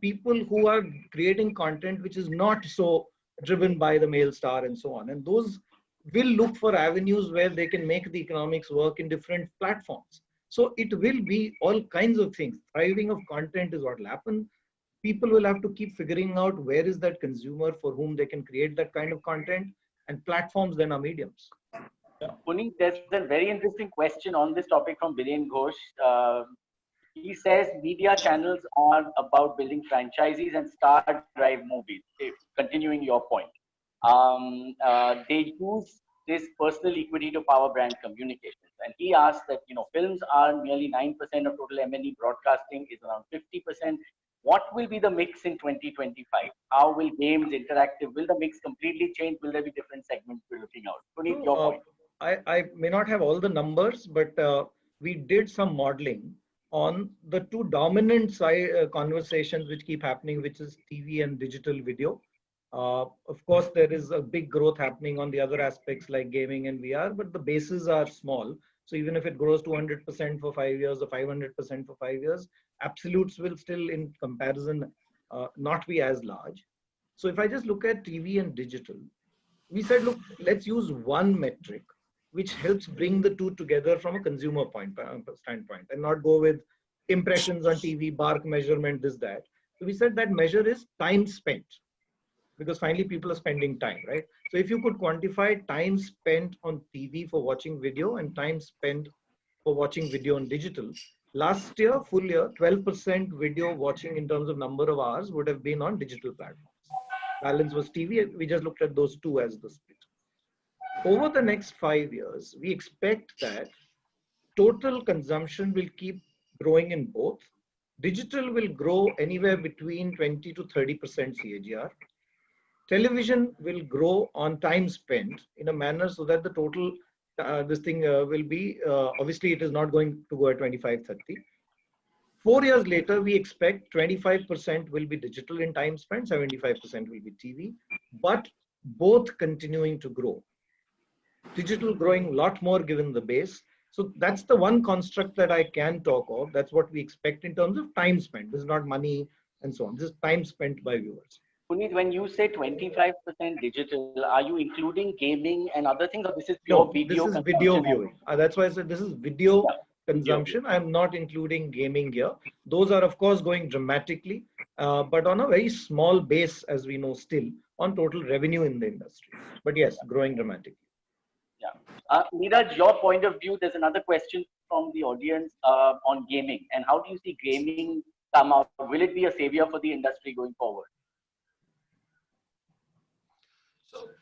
people who are creating content which is not so driven by the male star and so on. And those will look for avenues where they can make the economics work in different platforms. So it will be all kinds of things. Thriving of content is what will happen. People will have to keep figuring out where is that consumer for whom they can create that kind of content, and platforms then are mediums. Puneet, there's a very interesting question on this topic from Biren Ghosh. He says media channels are about building franchises and star-drive movies. Continuing your point, they use this personal equity to power brand communications. And he asked that, films are nearly 9% of total M&E, broadcasting is around 50%. What will be the mix in 2025? How will games, interactive, will the mix completely change? Will there be different segments we're looking out? Puneet, your point. I may not have all the numbers, but we did some modeling on the two dominant conversations which keep happening, which is TV and digital video. Of course, there is a big growth happening on the other aspects like gaming and VR, but the bases are small. So even if it grows 200% for 5 years or 500% for 5 years, absolutes will still, in comparison, not be as large. So if I just look at TV and digital, we said, look, let's use one metric which helps bring the two together from a consumer standpoint, and not go with impressions on TV, bark measurement, this, that. So we said that measure is time spent, because finally people are spending time, right? So if you could quantify time spent on TV for watching video and time spent for watching video on digital, last year, full year, 12% video watching in terms of number of hours would have been on digital platforms. Balance was TV. We just looked at those two as the split. Over the next 5 years, we expect that total consumption will keep growing in both. Digital will grow anywhere between 20 to 30% CAGR. Television will grow on time spent in a manner so that the total this thing will be, obviously it is not going to go at 25-30. 4 years later, we expect 25% will be digital in time spent, 75% will be TV, but both continuing to grow. Digital growing a lot more given the base. So that's the one construct that I can talk of. That's what we expect in terms of time spent. This is not money and so on. This is time spent by viewers. Puneet, when you say 25% digital, are you including gaming and other things, or this is pure No, video? This is video viewing. That's why I said this is video consumption. Video. I'm not including gaming here. Those are, of course, going dramatically, but on a very small base, as we know, still on total revenue in the industry. But yes, growing dramatically. Yeah. Neeraj, your point of view, there's another question from the audience on gaming. And how do you see gaming come out? Will it be a savior for the industry going forward?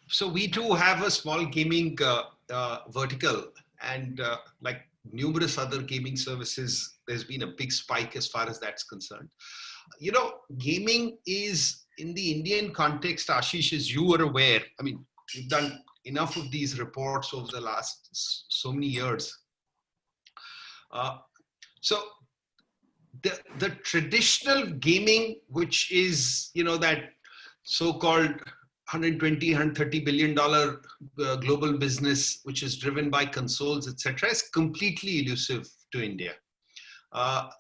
So we too have a small gaming vertical, and like numerous other gaming services, there's been a big spike as far as that's concerned. You know, gaming is, in the Indian context, Ashish, as you are aware, I mean, we've done enough of these reports over the last so many years. So the traditional gaming, which is, you know, that so-called 120, $130 billion global business, which is driven by consoles, etc., is completely elusive to India.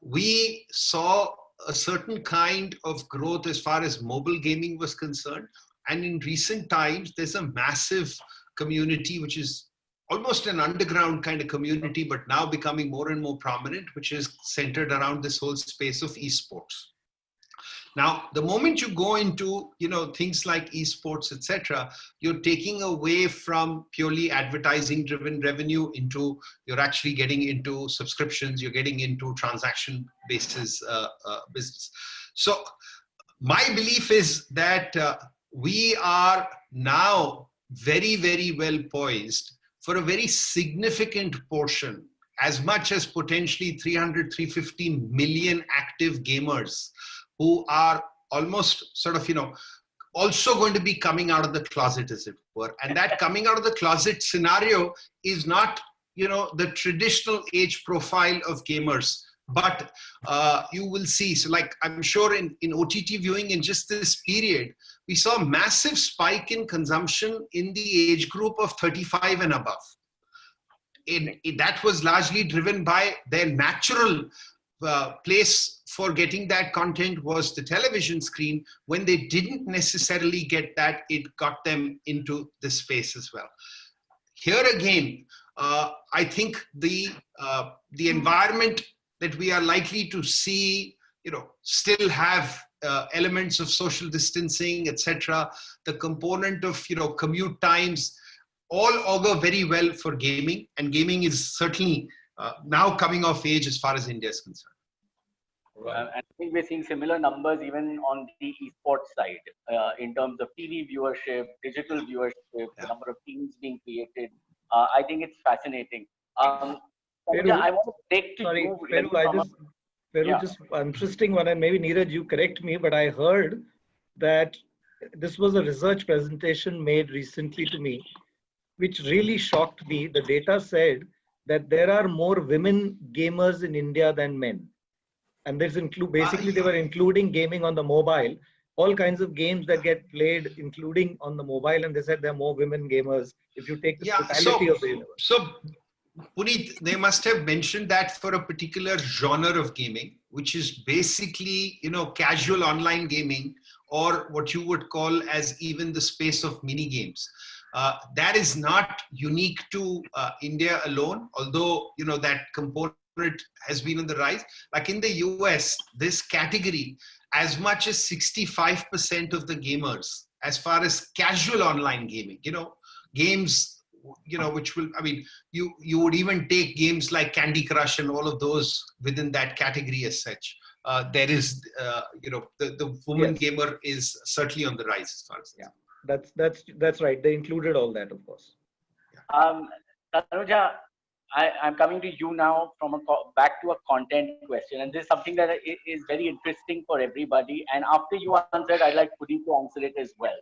We saw a certain kind of growth as far as mobile gaming was concerned. And in recent times, there's a massive community, which is almost an underground kind of community, but now becoming more and more prominent, which is centered around this whole space of esports. Now, the moment you go into, you know, things like esports, etc., you're taking away from purely advertising-driven revenue into, you're actually getting into subscriptions, you're getting into transaction basis business. So my belief is that we are now very, very well poised for a very significant portion, as much as potentially 300, 350 million active gamers who are almost sort of, you know, also going to be coming out of the closet, as it were. And that coming out of the closet scenario is not, you know, the traditional age profile of gamers, but you will see, so like I'm sure in OTT viewing in just this period, we saw a massive spike in consumption in the age group of 35 and above. That was largely driven by their natural place for getting that content was the television screen. When they didn't necessarily get that, it got them into the space as well. Here again, I think the environment that we are likely to see, you know, still have elements of social distancing, etc. The component of, you know, commute times all augur very well for gaming, and gaming is certainly now coming of age as far as India is concerned. And I think we're seeing similar numbers even on the esports side in terms of TV viewership, digital viewership, the number of teams being created. I think it's fascinating. Peru, I want to take to sorry, you. Peru, just interesting one, and maybe Neeraj, you correct me, but I heard that this was a research presentation made recently to me, which really shocked me. The data said that there are more women gamers in India than men. And this include, basically they were including gaming on the mobile, all kinds of games that get played, including on the mobile. And they said there are more women gamers if you take the totality of the universe. So Puneet, they must have mentioned that for a particular genre of gaming, which is basically, you know, casual online gaming, or what you would call as even the space of mini games. That is not unique to India alone, although, you know, that component has been on the rise. Like in the US, this category as much as 65% of the gamers, as far as casual online gaming, games, which will, I mean, you would even take games like Candy Crush and all of those within that category as such. There is, the woman gamer is certainly on the rise as far as that's right. They included all that, of course. Tanuja, I'm coming to you now from back to a content question, and this is something that is very interesting for everybody. And after you answered, I'd like Pudi to answer it as well.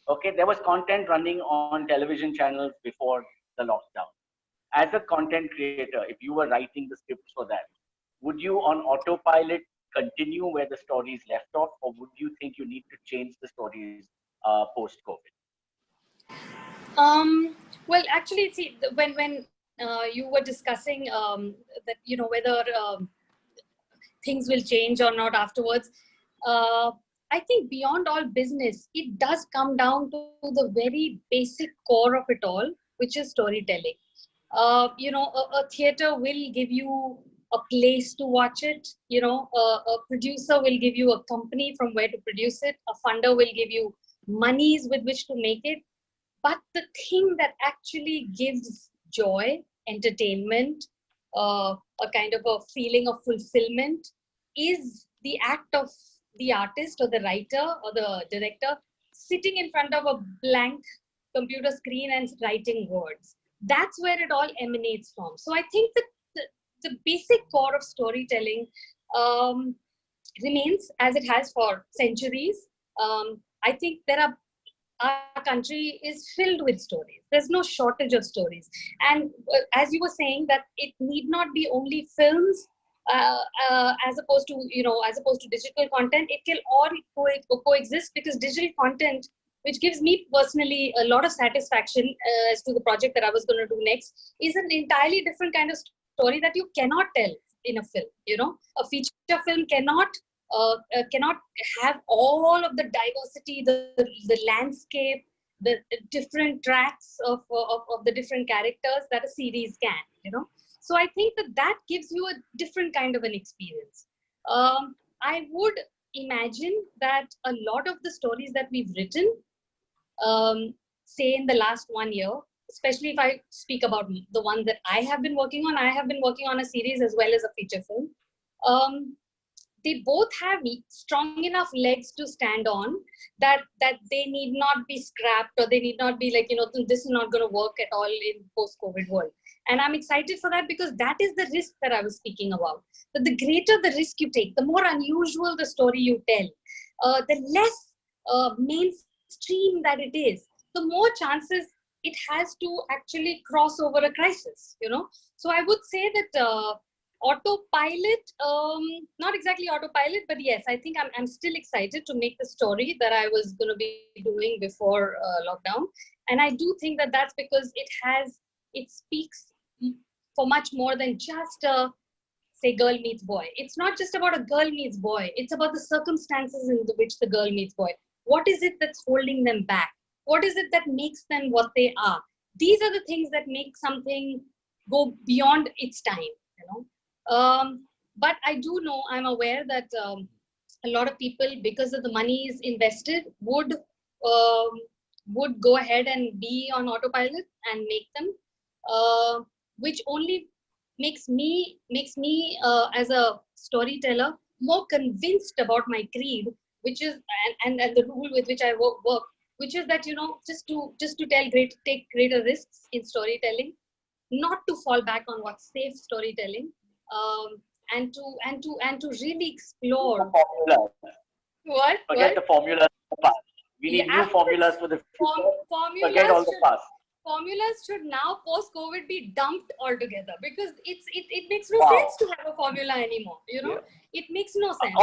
Okay, there was content running on television channels before the lockdown. As a content creator, if you were writing the scripts for that, would you on autopilot continue where the stories left off, or would you think you need to change the stories post-COVID? Well, actually, see, when you were discussing that, whether things will change or not afterwards, I think beyond all business, it does come down to the very basic core of it all, which is storytelling. A theater will give you a place to watch it. A producer will give you a company from where to produce it. A funder will give you monies with which to make it. But the thing that actually gives joy, entertainment, a kind of a feeling of fulfillment is the act of the artist or the writer or the director sitting in front of a blank computer screen and writing words. That's where it all emanates from. So I think that the basic core of storytelling remains as it has for centuries. I think our country is filled with stories. There's no shortage of stories. And as you were saying, that it need not be only films as opposed to digital content. It can all coexist, because digital content, which gives me personally a lot of satisfaction as to the project that I was going to do next, is an entirely different kind of story that you cannot tell in a film. A feature film cannot have all of the diversity, the landscape, the different tracks of the different characters that a series can. So I think that gives you a different kind of an experience. I would imagine that a lot of the stories that we've written, say in the last 1 year, especially if I speak about the one that I have been working on a series as well as a feature film. They both have strong enough legs to stand on that they need not be scrapped, or they need not be like, this is not going to work at all in post-COVID world. And I'm excited for that, because that is the risk that I was speaking about. That the greater the risk you take, the more unusual the story you tell, the less mainstream that it is, the more chances it has to actually cross over a crisis. So I would say that autopilot, not exactly autopilot, but yes, I think I'm still excited to make the story that I was going to be doing before lockdown. And I do think that that's because it speaks for much more than just say girl meets boy. It's not just about a girl meets boy. It's about the circumstances in which the girl meets boy. What is it that's holding them back? What is it that makes them what they are? These are the things that make something go beyond its time. But I do know, I'm aware that a lot of people, because of the money is invested, would go ahead and be on autopilot and make them, which only makes me as a storyteller more convinced about my creed, which is and the rule with which I work, which is that just to take greater risks in storytelling, not to fall back on what's safe storytelling. And to really explore. Forget the formulas of the past. We need new formulas for the future. Forget all the past. Formulas should now post-COVID be dumped altogether, because it makes no sense to have a formula anymore. It makes no sense.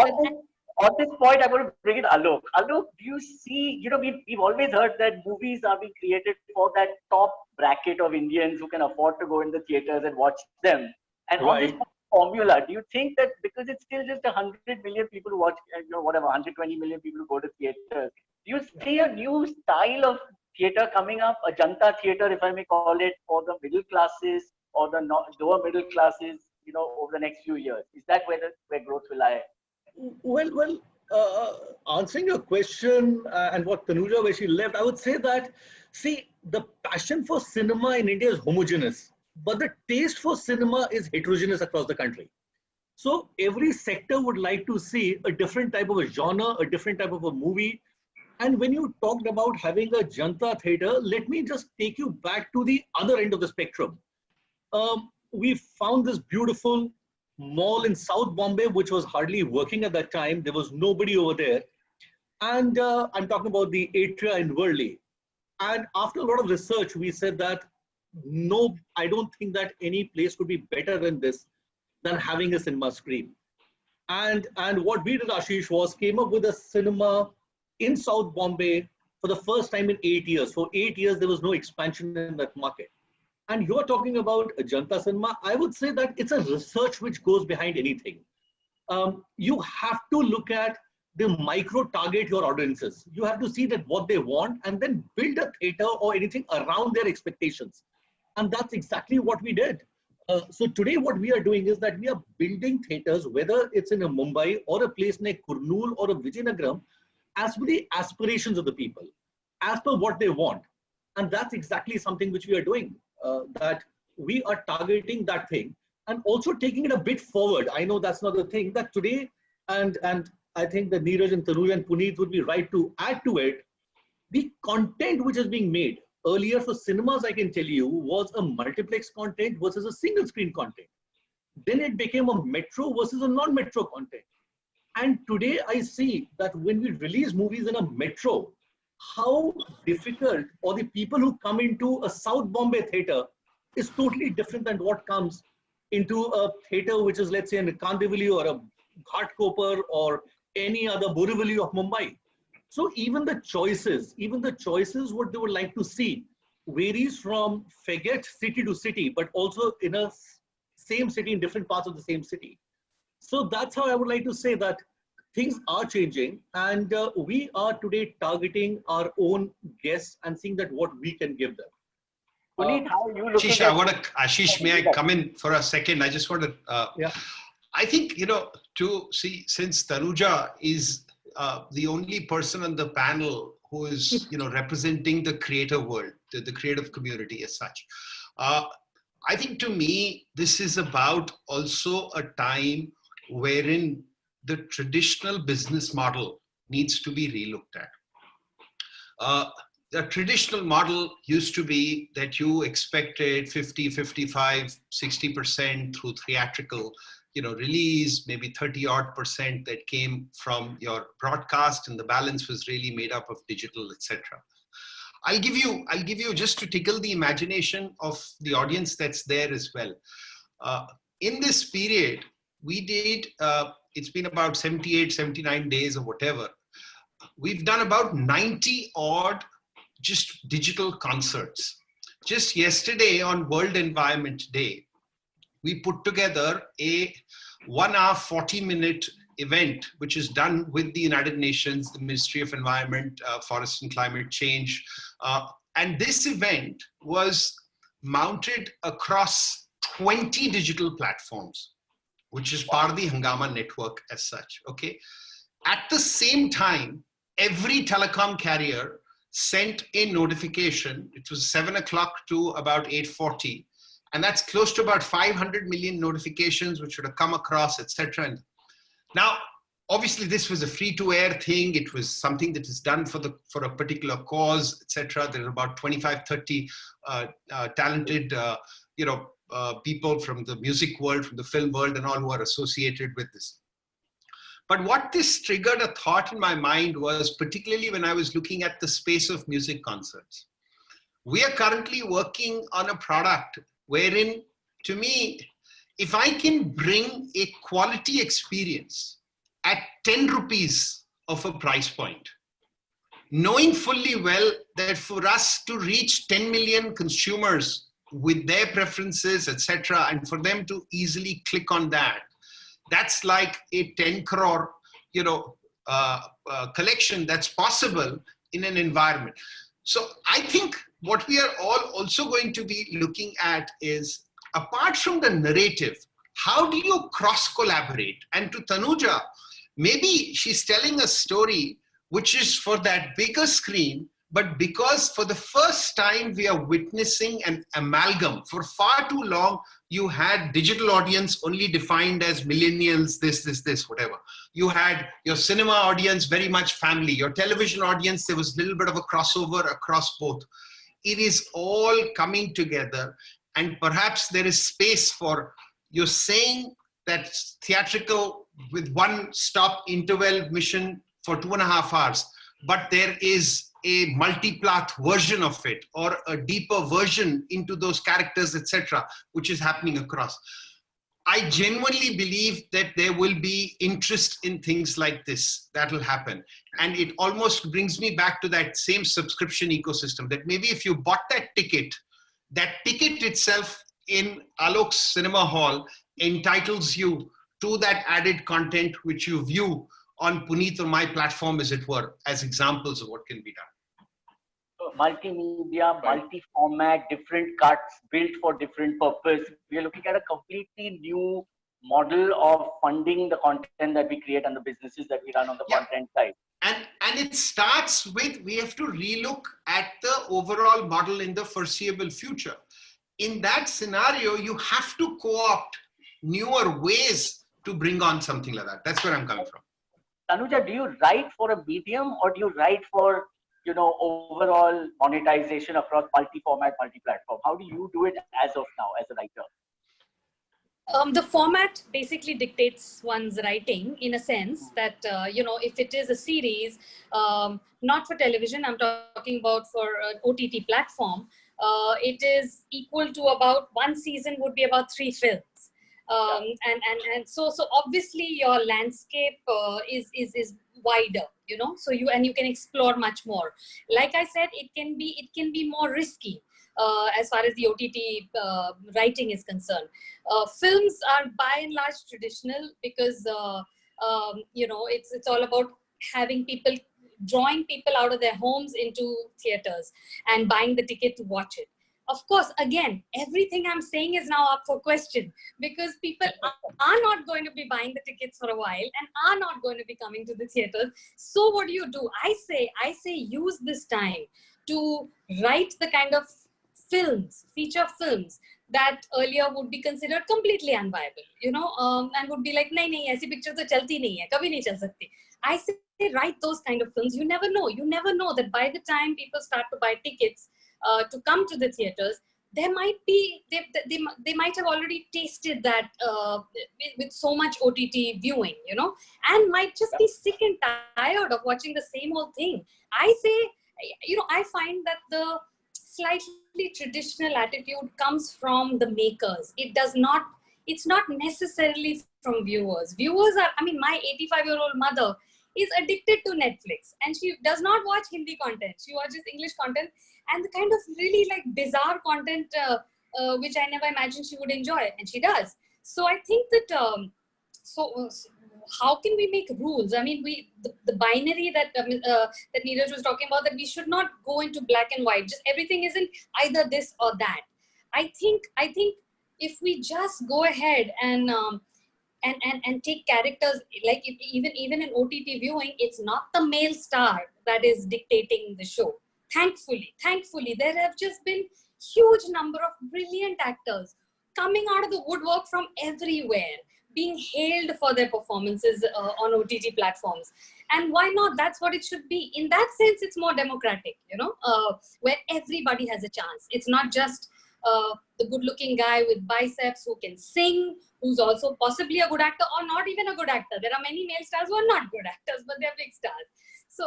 On this point, I'm going to bring in Alok. Alok, do you see? We've always heard that movies are being created for that top bracket of Indians who can afford to go in the theaters and watch them. And on this formula, do you think that because it's still just 100 million people who watch, 120 million people who go to theaters, do you see a new style of theater coming up, a Janta theater, if I may call it, for the middle classes or the lower middle classes, over the next few years? Is that where growth will lie? Well, answering your question and what Tanuja, where she left, I would say that, see, the passion for cinema in India is homogeneous, but the taste for cinema is heterogeneous across the country. So every sector would like to see a different type of a genre, a different type of a movie. And when you talked about having a Janta theater, let me just take you back to the other end of the spectrum. We found this beautiful mall in South Bombay, which was hardly working at that time. There was nobody over there. And I'm talking about the Atria in Worli. And after a lot of research, we said that, no, I don't think that any place could be better than this, than having a cinema screen. And what we did, Ashish, was came up with a cinema in South Bombay for the first time in 8 years. For 8 years, there was no expansion in that market. And you're talking about a Janta cinema. I would say that it's a research which goes behind anything. You have to look at the micro target your audiences. You have to see that what they want and then build a theater or anything around their expectations. And that's exactly what we did. So today what we are doing is that we are building theaters, whether it's in a Mumbai or a place like Kurnool or a Vijayanagaram, as per the aspirations of the people, as per what they want. And that's exactly something which we are doing, that we are targeting that thing and also taking it a bit forward. I know that's not the thing that today, and I think that Neeraj and Tanuja and Puneet would be right to add to it, the content which is being made. Earlier for cinemas, I can tell you, was a multiplex content versus a single screen content. Then it became a metro versus a non-metro content. And today I see that when we release movies in a metro, how difficult, or the people who come into a South Bombay theater is totally different than what comes into a theater which is, let's say, in a Kandivali or a Ghatkopar or any other Borivali of Mumbai. So even the choices what they would like to see varies from Faggot city to city, but also in a same city, in different parts of the same city. So that's how I would like to say that things are changing, and we are today targeting our own guests and seeing that what we can give them. Puneet, how are you looking Ashish, Ashish, may I come in for a second? I just want to, yeah. I think, to see, since Tanuja is the only person on the panel who is, representing the creative world, the creative community as such. I think to me, this is about also a time wherein the traditional business model needs to be relooked at. The traditional model used to be that you expected 50, 55, 60% through theatrical, release, maybe 30% that came from your broadcast, and the balance was really made up of digital, etc. I'll give you just to tickle the imagination of the audience that's there as well. In this period, we did, it's been about 78, 79 days or whatever. We've done about 90 odd just digital concerts. Just yesterday on World Environment Day, we put together a 1 hour, 40-minute event, which is done with the United Nations, the Ministry of Environment, Forest and Climate Change. And this event was mounted across 20 digital platforms, which is part of the Hungama network as such, okay? At the same time, every telecom carrier sent a notification. It was 7 o'clock to about 8:40. And that's close to about 500 million notifications which would have come across, etc. Now, obviously, this was a free-to-air thing. It was something that is done for a particular cause, etc. There are about 25, 30 talented, people from the music world, from the film world, and all who are associated with this. But what this triggered a thought in my mind was, particularly when I was looking at the space of music concerts. We are currently working on a product wherein, to me, if I can bring a quality experience at 10 rupees of a price point, knowing fully well that for us to reach 10 million consumers with their preferences, etc., and for them to easily click on that, that's like a 10 crore, collection that's possible in an environment. So I think what we are all also going to be looking at is, apart from the narrative, how do you cross collaborate? And to Tanuja, Maybe she's telling a story which is for that bigger screen, but because for the first time we are witnessing an amalgam. For far too long, you had digital audience only defined as millennials, this, whatever. You had your cinema audience very much family. Your television audience, there was a little bit of a crossover across both. It is all coming together, and perhaps there is space for, you're saying that theatrical with one stop interval mission for 2.5 hours, but there is a multiplot version of it or a deeper version into those characters, etc., which is happening across. I genuinely believe that there will be interest in things like this that will happen. And it almost brings me back to that same subscription ecosystem, that maybe if you bought that ticket itself in Alok's cinema hall entitles you to that added content which you view on Puneet or my platform, as it were, as examples of what can be done. Multimedia, multi-format, different cuts built for different purpose. We are looking at a completely new model of funding the content that we create and the businesses that we run on the content side. And it starts with, we have to relook at the overall model in the foreseeable future. In that scenario, you have to co-opt newer ways to bring on something like that. That's where I'm coming from. Tanuja, do you write for a medium, or do you write for, overall monetization across multi-format, multi-platform? How do you do it as of now as a writer? The format basically dictates one's writing, in a sense that, if it is a series, not for television, I'm talking about for an OTT platform, it is equal to about one season would be about 3 films. And so obviously your landscape is wider, so you can explore much more. Like I said, it can be more risky as far as the OTT writing is concerned. Films are by and large traditional because it's all about drawing people out of their homes into theaters and buying the ticket to watch it. Of course, again, everything I'm saying is now up for question, because people are not going to be buying the tickets for a while and are not going to be coming to the theaters. So what do? I say use this time to write the kind of films, feature films, that earlier would be considered completely unviable, and would be like, nahi, aisi picture to chalti nahi hai, kabhi nahi chal sakti. I say write those kind of films. You never know that by the time people start to buy tickets to come to the theaters, they might have already tasted that with so much OTT viewing, and might just be sick and tired of watching the same old thing. I say, I find that the slightly traditional attitude comes from the makers. It's not necessarily from viewers. Viewers are, my 85-year-old mother is addicted to Netflix, and she does not watch Hindi content. She watches English content and the kind of really bizarre content which I never imagined she would enjoy, and she does. So I think that how can we make rules? The binary that that Neeraj was talking about, that we should not go into black and white. Just everything isn't either this or that. I think if we just go ahead and take characters, like even in OTT viewing, it's not the male star that is dictating the show. Thankfully, there have just been huge number of brilliant actors coming out of the woodwork from everywhere, being hailed for their performances on OTT platforms. And why not? That's what it should be. In that sense, it's more democratic, where everybody has a chance. It's not just the good-looking guy with biceps who can sing, who's also possibly a good actor or not even a good actor. There are many male stars who are not good actors, but they're big stars. So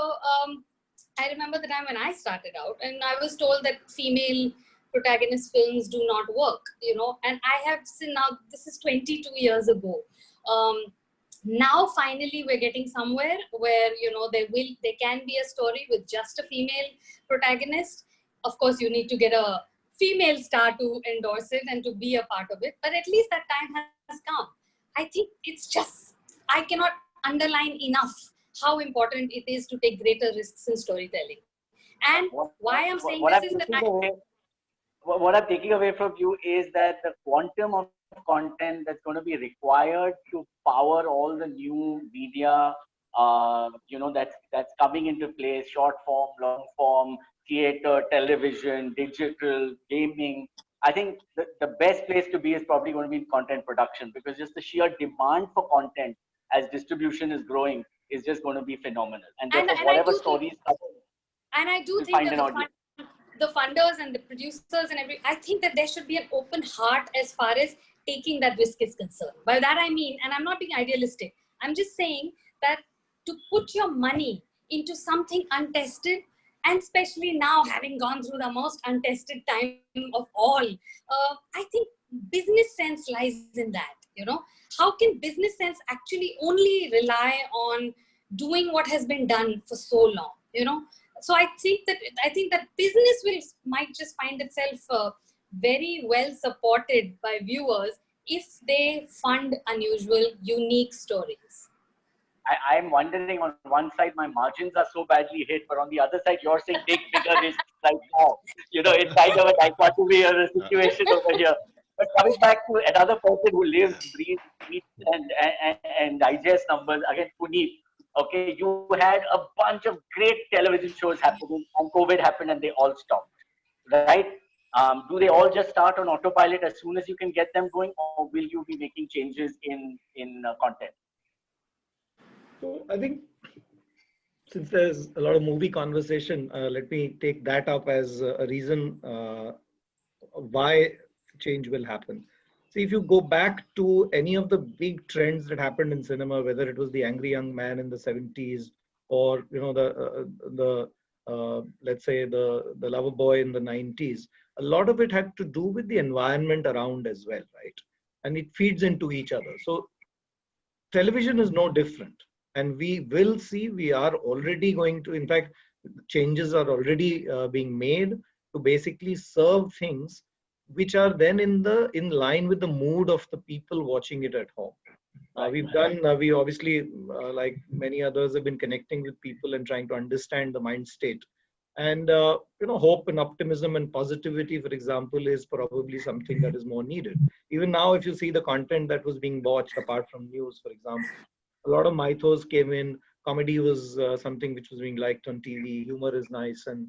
I remember the time when I started out and I was told that female protagonist films do not work, and I have seen now, this is 22 years ago. Now finally we're getting somewhere where, there can be a story with just a female protagonist. Of course, you need to get a female star to endorse it and to be a part of it, but at least that time has come. I think it's just, I cannot underline enough how important it is to take greater risks in storytelling. And why I'm saying this is that what I'm taking away from you is that the quantum of content that's going to be required to power all the new media, that's coming into place: short form, long form, theater, television, digital, gaming. I think the best place to be is probably going to be in content production, because just the sheer demand for content as distribution is growing is just going to be phenomenal. And therefore, whatever stories come, and I do will think find that an audience. the funders and the producers and I think that there should be an open heart as far as taking that risk is concerned. By that I mean, and I'm not being idealistic, I'm just saying that to put your money into something untested, and especially now having gone through the most untested time of all, I think business sense lies in that. How can business sense actually only rely on doing what has been done for so long? So I think that business might just find itself very well supported by viewers if they fund unusual, unique stories. I'm wondering, on one side my margins are so badly hit, but on the other side you're saying take bigger risks right now. It's kind of a dichotomy of a situation over here. But coming back to another person who lives, breathes, eats, and digests numbers, again, Puneet. Okay, you had a bunch of great television shows happening, and COVID happened, and they all stopped, right? Do they all just start on autopilot as soon as you can get them going, or will you be making changes in content? So I think since there's a lot of movie conversation, let me take that up as a reason why change will happen. See, if you go back to any of the big trends that happened in cinema, whether it was the Angry Young Man in the 70s, or let's say the Lover Boy in the 90s, a lot of it had to do with the environment around as well, right? And it feeds into each other. So television is no different. And we will see, we are already going to, in fact, changes are already being made to basically serve things which are then in line with the mood of the people watching it at home. We obviously, like many others, have been connecting with people and trying to understand the mind state. And, hope and optimism and positivity, for example, is probably something that is more needed. Even now, if you see the content that was being watched, apart from news, for example, a lot of mythos came in. Comedy was something which was being liked on TV. Humor is nice. And,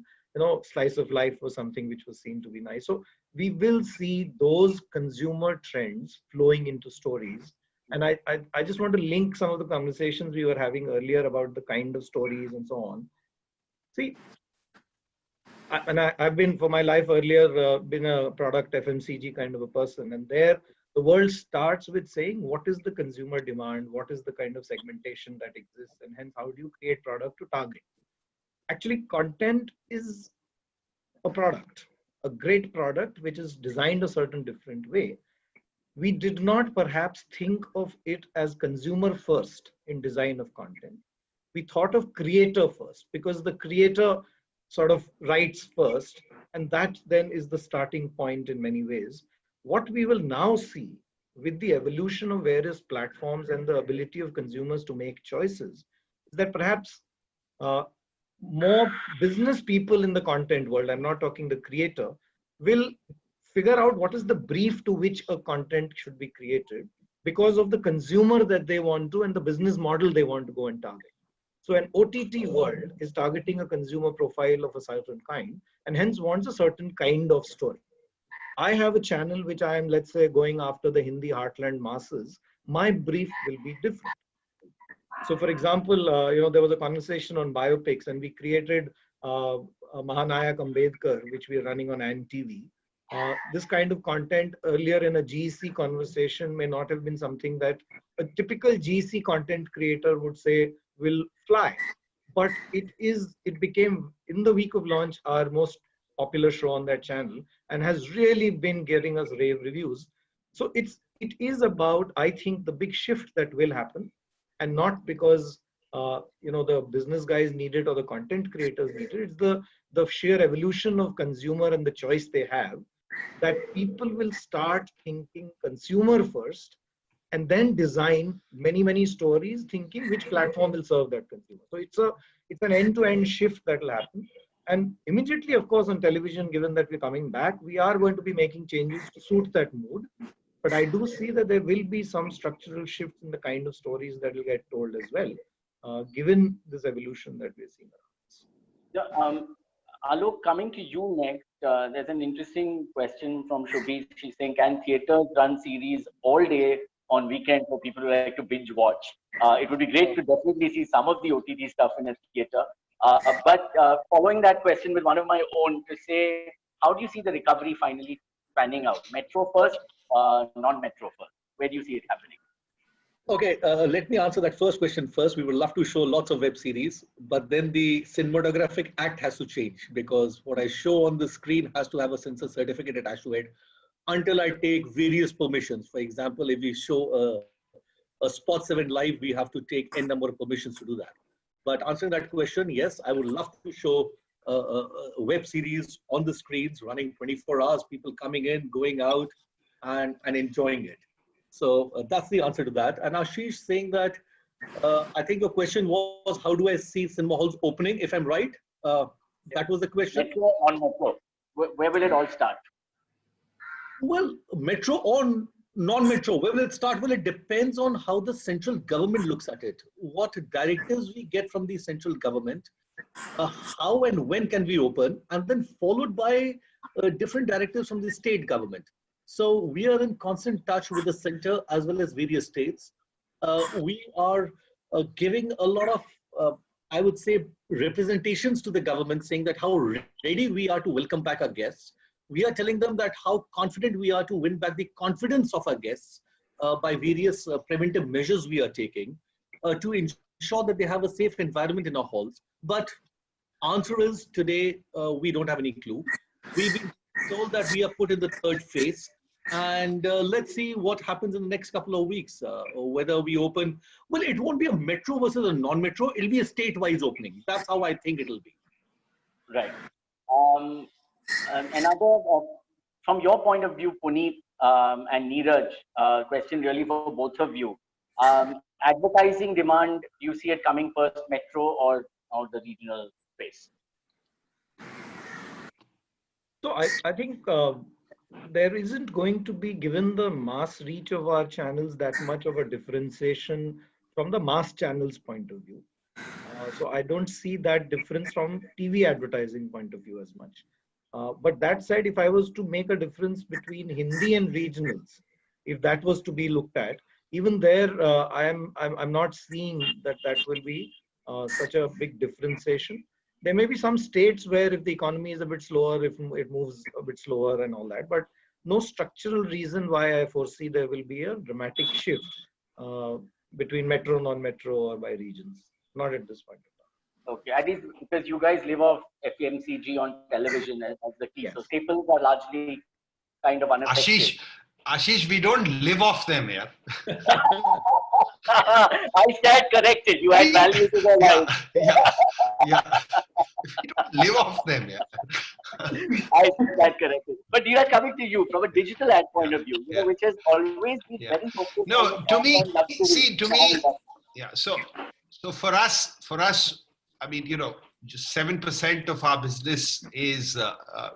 slice of life was something which was seen to be nice. So we will see those consumer trends flowing into stories. And I just want to link some of the conversations we were having earlier about the kind of stories and so on. See, I've been, for my life earlier, been a product FMCG kind of a person. And there, the world starts with saying, what is the consumer demand? What is the kind of segmentation that exists? And hence, how do you create product to target? Actually, content is a product, a great product, which is designed a certain different way. We did not perhaps think of it as consumer first in design of content. We thought of creator first, because the creator sort of writes first, and that then is the starting point in many ways. What we will now see with the evolution of various platforms and the ability of consumers to make choices is that perhaps more business people in the content world, I'm not talking the creator, will figure out what is the brief to which a content should be created because of the consumer that they want to and the business model they want to go and target. So an OTT world is targeting a consumer profile of a certain kind and hence wants a certain kind of story. I have a channel which I am, let's say, going after the Hindi heartland masses. My brief will be different. So for example, there was a conversation on biopics and we created Mahanayak Ambedkar, which we are running on ANTV. This kind of content earlier in a GEC conversation may not have been something that a typical GEC content creator would say will fly. But it became, in the week of launch, our most popular show on that channel and has really been getting us rave reviews. So it is about, I think, the big shift that will happen, and not because the business guys need it or the content creators need it. It's the sheer evolution of consumer and the choice they have, that people will start thinking consumer first and then design many stories thinking which platform will serve that consumer. So it's an end-to-end shift that will happen. And immediately, of course, on television, given that we're coming back, we are going to be making changes to suit that mood. But I do see that there will be some structural shifts in the kind of stories that will get told as well, given this evolution that we're seeing around us. Alok, coming to you next, there's an interesting question from Shubhi. She's saying, can theaters run series all day on weekend for people who like to binge watch? It would be great to definitely see some of the OTT stuff in a theater. But following that question with one of my own to say, how do you see the recovery finally panning out? Metro first, non-metro first. Where do you see it happening? Okay, let me answer that first question first. We would love to show lots of web series, but then the cinematographic act has to change, because what I show on the screen has to have a censor certificate attached to it until I take various permissions. For example, if we show a Spot 7 live, we have to take N number of permissions to do that. But answering that question, yes, I would love to show a web series on the screens running 24 hours, people coming in, going out, and enjoying it. So that's the answer to that. And Ashish saying that, I think the question was, how do I see cinema halls opening, if I'm right? That was the question. Metro on metro. Where will it all start? Well, metro or non-metro, where will it start? Well, it depends on how the central government looks at it. What directives we get from the central government, how and when can we open, and then followed by different directives from the state government. So we are in constant touch with the center as well as various states. We are giving a lot of, I would say, representations to the government saying that how ready we are to welcome back our guests. We are telling them that how confident we are to win back the confidence of our guests by various preventive measures we are taking to ensure that they have a safe environment in our halls. But answer is today, we don't have any clue. We've been told that we are put in the third phase. And let's see what happens in the next couple of weeks, whether we open. Well, it won't be a metro versus a non-metro. It'll be a state-wise opening. That's how I think it'll be. Right. Another, from your point of view, Puneet and Neeraj, question really for both of you. Advertising demand, do you see it coming first, metro or the regional space? So I think there isn't going to be, given the mass reach of our channels, that much of a differentiation from the mass channels point of view. So I don't see that difference from TV advertising point of view as much. But that said, if I was to make a difference between Hindi and regionals, if that was to be looked at, even there, I'm not seeing that will be such a big differentiation. There may be some states where if the economy is a bit slower, if it moves a bit slower and all that, but no structural reason why I foresee there will be a dramatic shift between metro, non-metro, or by regions. Not at this point. Okay, at least because you guys live off FMCG on television as the key. Yes. So staples are largely kind of unaffected. Ashish, we don't live off them, yeah. I stand corrected. You add value to their life. Yeah. We don't live off them, yeah. I stand corrected. But Neeraj, coming to you from a digital ad point of view, you know, which has always been very focused. No, to me, yeah. So for us, I mean, you know, just 7% of our business is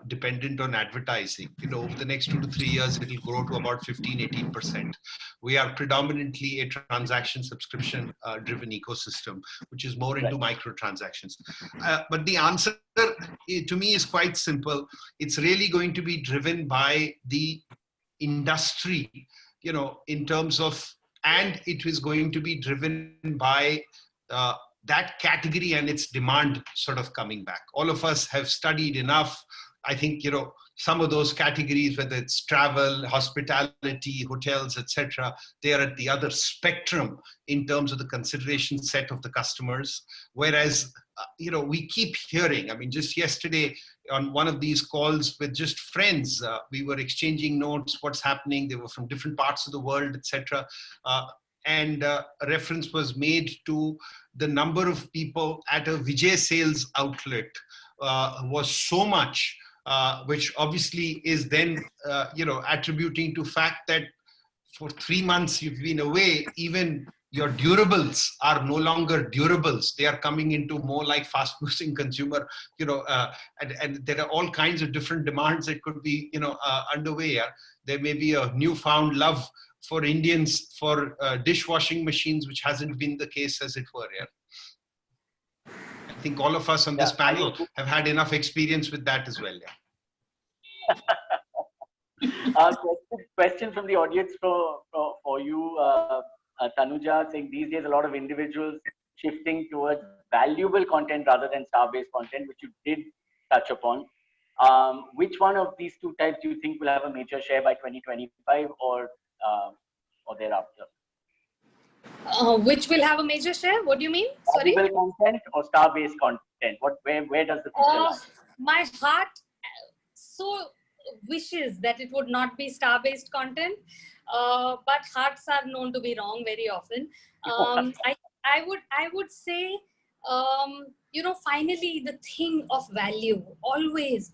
dependent on advertising. You know, over the next 2 to 3 years, it will grow to about 15-18%. We are predominantly a transaction subscription driven ecosystem, which is more into microtransactions. But the answer to me is quite simple. It's really going to be driven by the industry, you know, in terms of, and it is going to be driven by that category and its demand sort of coming back. All of us have studied enough. I think, you know, some of those categories, whether it's travel, hospitality, hotels, etc., they are at the other spectrum in terms of the consideration set of the customers. Whereas, you know, we keep hearing, I mean, just yesterday on one of these calls with just friends, we were exchanging notes, what's happening. They were from different parts of the world, etc. And a reference was made to the number of people at a Vijay sales outlet was so much, which obviously is then, you know, attributing to fact that for 3 months you've been away, even your durables are no longer durables. They are coming into more like fast moving consumer, and there are all kinds of different demands that could be, underway. There may be a newfound love for Indians for dishwashing machines, which hasn't been the case as it were. I think all of us on this panel have had enough experience with that as well. Question from the audience for you, Tanuja, saying these days a lot of individuals shifting towards valuable content rather than star-based content, which you did touch upon. Which one of these two types do you think will have a major share by 2025 or thereafter? Which will have a major share? What do you mean? Sorry. Valuable content or star-based content? Where does the future lie? My heart so wishes that it would not be star-based content, but hearts are known to be wrong very often. I would say, finally the thing of value always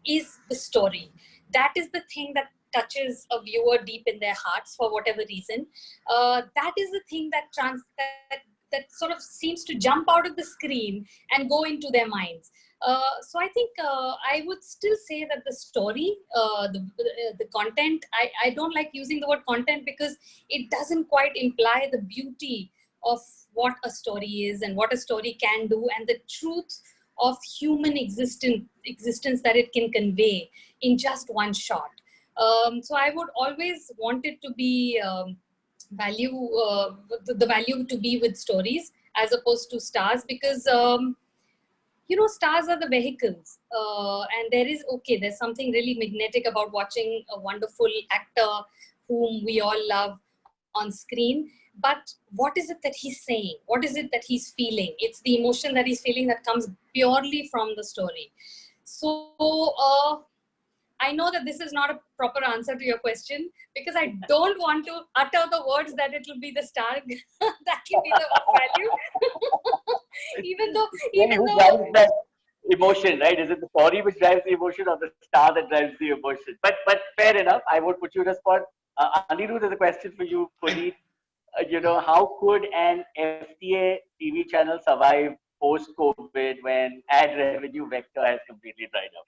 is the story. That is the thing that touches a viewer deep in their hearts for whatever reason. That is the thing that sort of seems to jump out of the screen and go into their minds. So I think I would still say that the story, the content, I don't like using the word content because it doesn't quite imply the beauty of what a story is and what a story can do and the truth of human existence that it can convey in just one shot. So I would always want it to be the value to be with stories as opposed to stars, because stars are the vehicles, and there's something really magnetic about watching a wonderful actor whom we all love on screen. But what is it that he's saying? What is it that he's feeling? It's the emotion that he's feeling that comes purely from the story. So I know that this is not a proper answer to your question because I don't want to utter the words that it will be the star that can be the value. even though drives that emotion, right? Is it the story which drives the emotion or the star that drives the emotion? But fair enough. I would put you in a spot. Anirudh, there's a question for you, Puneet. How could an FTA TV channel survive post-COVID when ad revenue vector has completely dried up?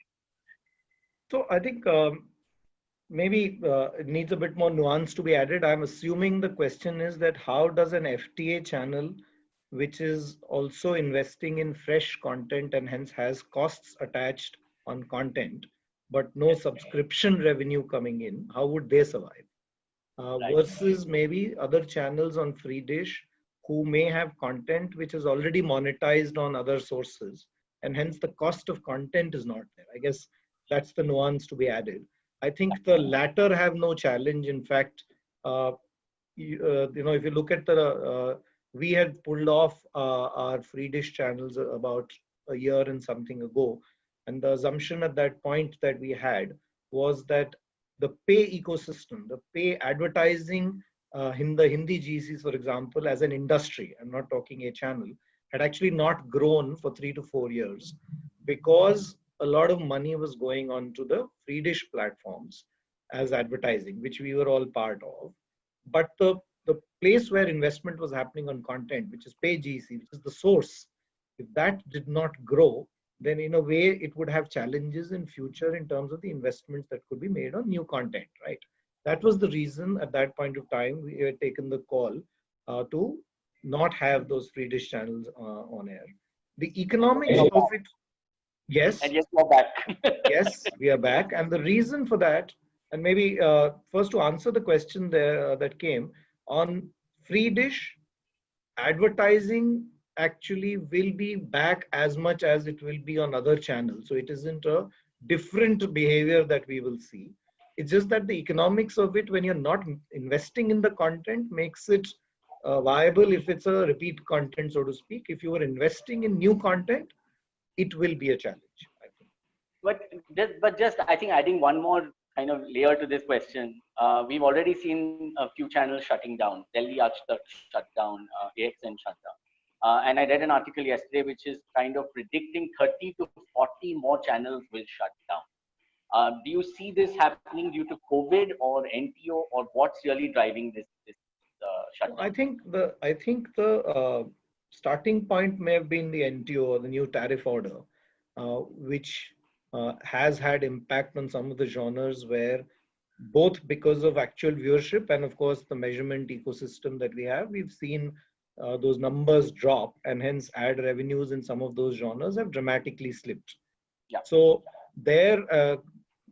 So I think maybe it needs a bit more nuance to be added. I'm assuming the question is that how does an FTA channel, which is also investing in fresh content and hence has costs attached on content, but no subscription revenue coming in, how would they survive? Versus maybe other channels on free dish who may have content which is already monetized on other sources, and hence the cost of content is not there. I guess that's the nuance to be added. I think the latter have no challenge. In fact, if you look at we had pulled off our free dish channels about a year and something ago. And the assumption at that point that we had was that the pay ecosystem, the pay advertising in the Hindi GCs, for example, as an industry, I'm not talking a channel, had actually not grown for 3 to 4 years because a lot of money was going on to the free dish platforms as advertising, which we were all part of. But the place where investment was happening on content, which is pay GC, which is the source, if that did not grow, then in a way it would have challenges in future in terms of the investments that could be made on new content, right? That was the reason at that point of time we had taken the call to not have those free dish channels on air. The economics of it, yes. And yes, we're back. Yes, we are back. And the reason for that, and maybe first to answer the question there that came on free dish, advertising actually will be back as much as it will be on other channels. So it isn't a different behavior that we will see. It's just that the economics of it, when you're not investing in the content, makes it viable if it's a repeat content, so to speak. If you are investing in new content, it will be a challenge, I think. But just I think adding one more kind of layer to this question, we've already seen a few channels shutting down. Delhi Aaj Tak shut down, AXN shut down. And I read an article yesterday which is kind of predicting 30 to 40 more channels will shut down. Do you see this happening due to COVID or NTO, or what's really driving this shut down? I think the starting point may have been the NTO, or the new tariff order, which has had impact on some of the genres where, both because of actual viewership and of course the measurement ecosystem that we have, we've seen those numbers drop, and hence ad revenues in some of those genres have dramatically slipped. Yeah. So there,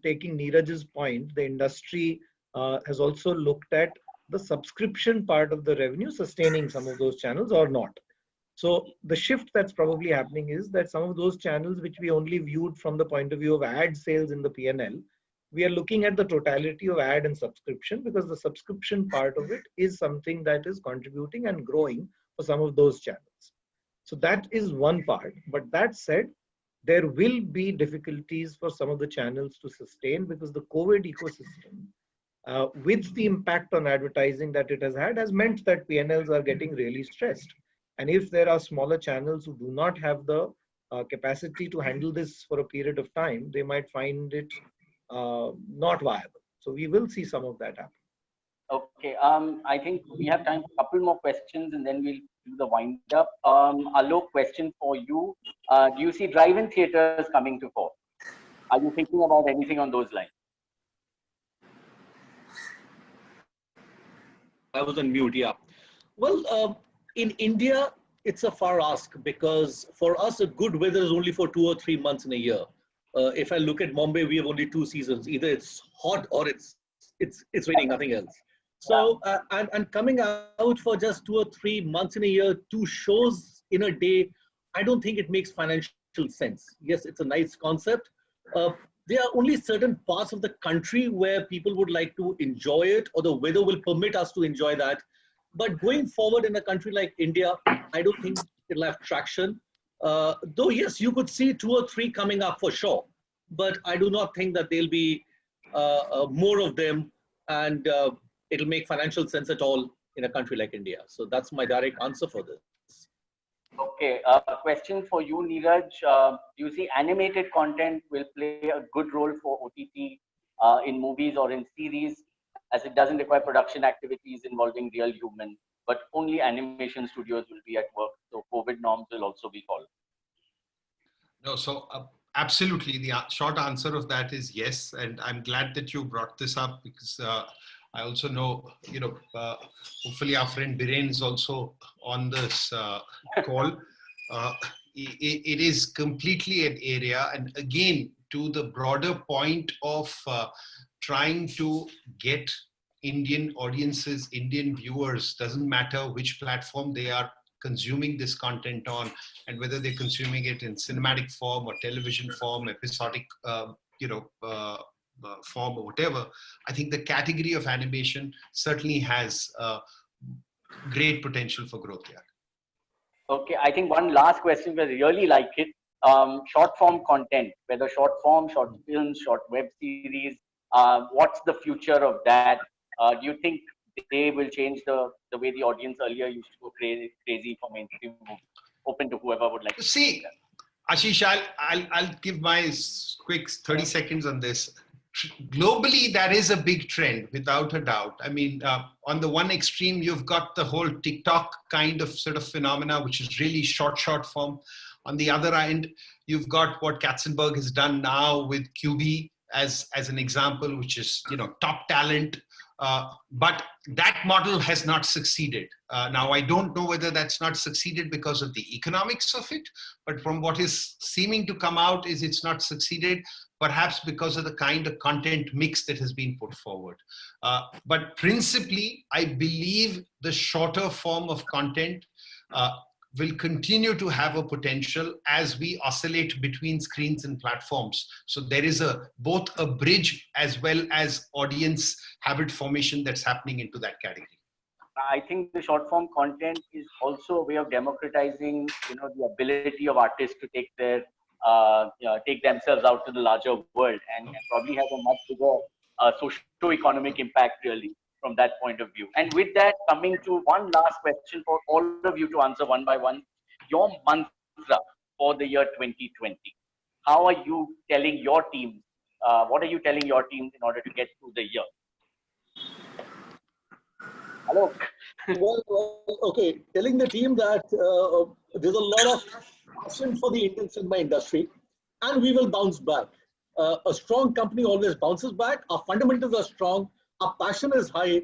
taking Neeraj's point, the industry has also looked at the subscription part of the revenue sustaining some of those channels or not. So the shift that's probably happening is that some of those channels which we only viewed from the point of view of ad sales in the P&L, we are looking at the totality of ad and subscription, because the subscription part of it is something that is contributing and growing for some of those channels. So that is one part. But that said, there will be difficulties for some of the channels to sustain, because the COVID ecosystem, with the impact on advertising that it has meant that P&Ls are getting really stressed. And if there are smaller channels who do not have the capacity to handle this for a period of time, they might find it not viable. So we will see some of that happen. Okay, I think we have time for a couple more questions and then we'll do the wind up. Alok, question for you. Do you see drive-in theaters coming to fore? Are you thinking about anything on those lines? I was on mute, yeah. Well, in India, it's a far ask, because for us, a good weather is only for 2 or 3 months in a year. If I look at Mumbai, we have only 2 seasons. Either it's hot or it's raining, nothing else. So, and coming out for just 2 or 3 months in a year, 2 shows in a day, I don't think it makes financial sense. Yes, it's a nice concept. There are only certain parts of the country where people would like to enjoy it, or the weather will permit us to enjoy that. But going forward in a country like India, I don't think it'll have traction. Though, yes, you could see 2 or 3 coming up for sure. But I do not think that there'll be more of them, and it'll make financial sense at all in a country like India. So that's my direct answer for this. Okay, question for you, Neeraj. Do you see animated content will play a good role for OTT in movies or in series, as it doesn't require production activities involving real humans, but only animation studios will be at work, so COVID norms will also be followed? No, so absolutely. The short answer of that is yes. And I'm glad that you brought this up, because I also know, hopefully our friend Biren is also on this call. It is completely an area. And again, to the broader point of trying to get Indian audiences, Indian viewers, doesn't matter which platform they are consuming this content on, and whether they're consuming it in cinematic form or television form, episodic, form or whatever. I think the category of animation certainly has great potential for growth here. Okay, I think one last question, we really like it. Short form content, whether short form, short films, short web series, what's the future of that? Do you think they will change the way the audience earlier used to go crazy for mainstream movies? Open to whoever would like to see. Ashish, I'll give my quick 30 seconds on this. Globally, that is a big trend, without a doubt. I mean, on the one extreme, you've got the whole TikTok kind of sort of phenomena, which is really short form. On the other end, you've got what Katzenberg has done now with QB as an example, which is, top talent. But that model has not succeeded. Now, I don't know whether that's not succeeded because of the economics of it, but from what is seeming to come out is it's not succeeded, perhaps because of the kind of content mix that has been put forward. But principally, I believe the shorter form of content will continue to have a potential as we oscillate between screens and platforms. So there is both a bridge as well as audience habit formation that's happening into that category. I think the short form content is also a way of democratizing, the ability of artists to take take themselves out to the larger world, and probably have a much bigger socio-economic impact, really, from that point of view. And with that, coming to one last question for all of you to answer one by one. Your mantra for the year 2020. How are you telling your teams? What are you telling your teams in order to get through the year? Hello. Okay, telling the team that there's a lot of passion for the Indian cinema industry, and we will bounce back. A strong company always bounces back. Our fundamentals are strong. Our passion is high,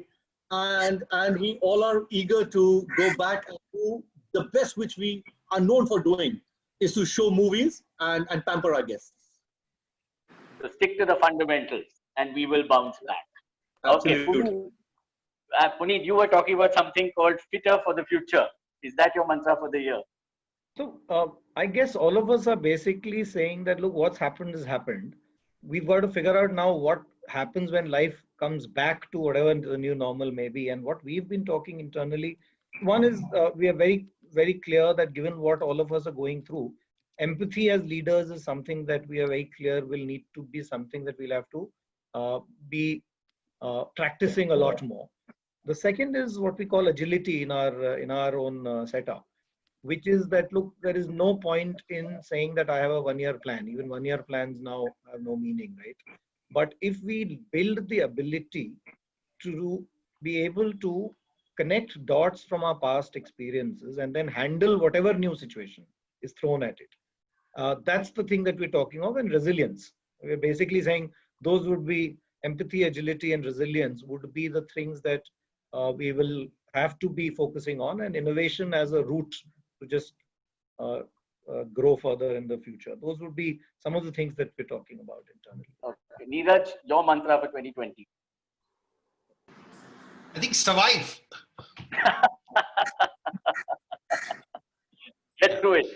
and we all are eager to go back and do the best which we are known for doing, is to show movies and pamper our guests. So stick to the fundamentals, and we will bounce back. Okay, Absolutely. Puneet, you were talking about something called fitter for the future. Is that your mantra for the year? So I guess all of us are basically saying that, look, what's happened has happened. We've got to figure out now what happens when life comes back to whatever the new normal may be. And what we've been talking internally, one is we are very, very clear that given what all of us are going through, empathy as leaders is something that we are very clear will need to be something that we'll have to be practicing a lot more. The second is what we call agility in our own setup, which is that, look, there is no point in saying that I have a 1-year plan. Even 1-year plans now have no meaning, right? But if we build the ability to be able to connect dots from our past experiences and then handle whatever new situation is thrown at it, that's the thing that we're talking of. And resilience, we're basically saying those would be empathy, agility, and resilience would be the things that we will have to be focusing on, and innovation as a route to just grow further in the future. Those would be some of the things that we're talking about internally. Okay. Neeraj, your mantra for 2020. I think survive. Let's do it.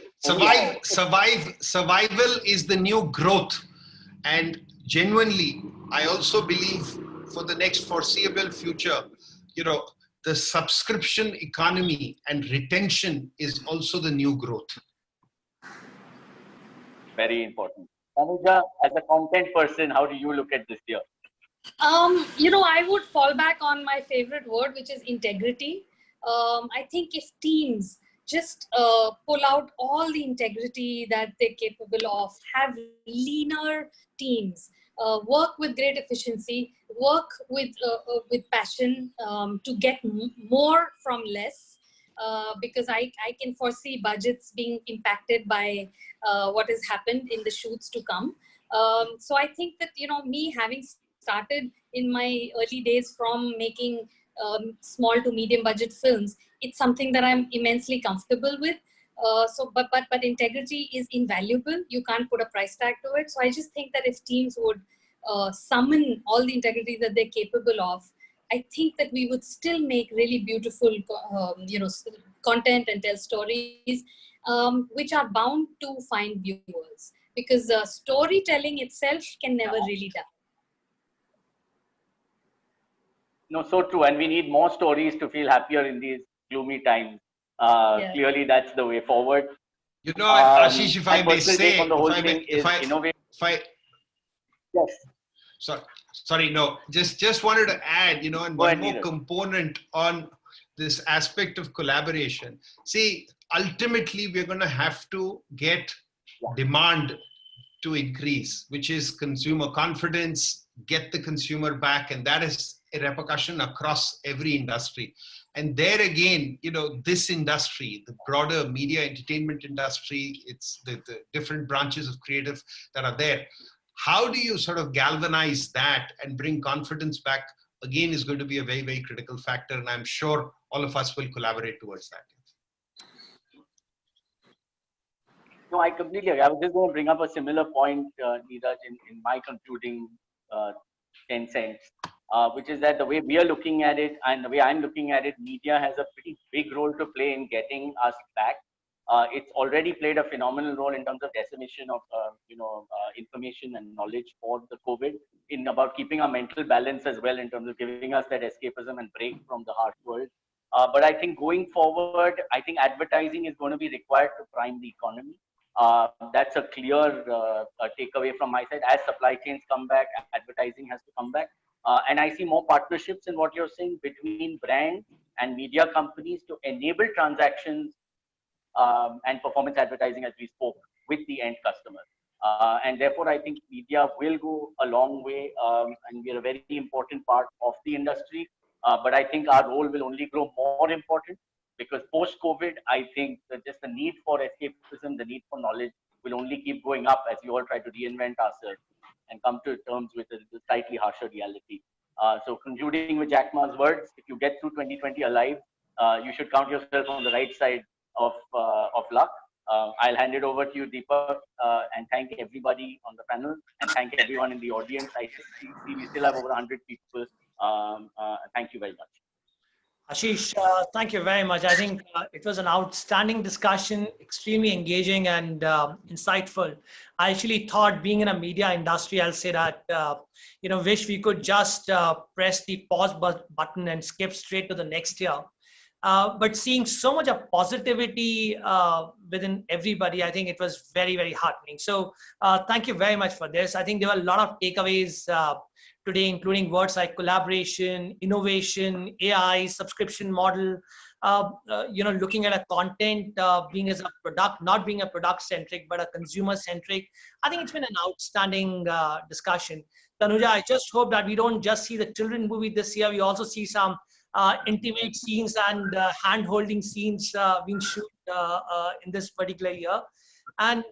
Survival is the new growth. And genuinely, I also believe for the next foreseeable future, the subscription economy and retention is also the new growth. Very important. Anuja, as a content person, how do you look at this year? I would fall back on my favorite word, which is integrity. I think if teams just pull out all the integrity that they're capable of, have leaner teams, work with great efficiency, work with passion to get more from less, because I can foresee budgets being impacted by what has happened in the shoots to come. So I think that, me having started in my early days from making small to medium budget films, it's something that I'm immensely comfortable with. But integrity is invaluable. You can't put a price tag to it. So I just think that if teams would summon all the integrity that they're capable of, I think that we would still make really beautiful, content and tell stories, which are bound to find viewers, because storytelling itself can never really die. No, so true. And we need more stories to feel happier in these gloomy times. Clearly, that's the way forward. Ashish, if I may personal say, take on the whole thing is innovation. Yes. Sorry, no, just wanted to add, and one more component on this aspect of collaboration. See, ultimately, we're going to have to get demand to increase, which is consumer confidence, get the consumer back, and that is a repercussion across every industry. And there again, this industry, the broader media entertainment industry, it's the different branches of creative that are there. How do you sort of galvanize that and bring confidence back, again, is going to be a very, very critical factor. And I'm sure all of us will collaborate towards that. No, I completely agree. I was just going to bring up a similar point, Neeraj, in my concluding 10 cents, which is that the way we are looking at it and the way I'm looking at it, media has a pretty big role to play in getting us back. It's already played a phenomenal role in terms of dissemination of information and knowledge for the COVID, in about keeping our mental balance as well, in terms of giving us that escapism and break from the harsh world. But I think going forward, I think advertising is going to be required to prime the economy. That's a clear takeaway from my side. As supply chains come back, advertising has to come back. And I see more partnerships in what you're saying between brands and media companies to enable transactions and performance advertising, as we spoke, with the end customer. And therefore, I think media will go a long way, and we're a very important part of the industry. but I think our role will only grow more important, because post-COVID, I think that just the need for escapism, the need for knowledge will only keep going up as we all try to reinvent ourselves and come to terms with a slightly harsher reality. So concluding with Jack Ma's words, if you get through 2020 alive, you should count yourself on the right side of luck. I'll hand it over to you, Deepak, and thank everybody on the panel and thank everyone in the audience. I see we still have over 100 people. Thank you very much. Ashish, thank you very much. I think it was an outstanding discussion, extremely engaging and insightful. I actually thought, being in a media industry, I'll say that, wish we could just press the pause button and skip straight to the next year. But seeing so much of positivity within everybody, I think it was very, very heartening. So thank you very much for this. I think there were a lot of takeaways today, including words like collaboration, innovation, AI, subscription model, looking at a content being as a product, not being a product centric, but a consumer centric. I think it's been an outstanding discussion. Tanuja, I just hope that we don't just see the children movie this year. We also see some intimate scenes and hand-holding scenes being shot in this particular year. And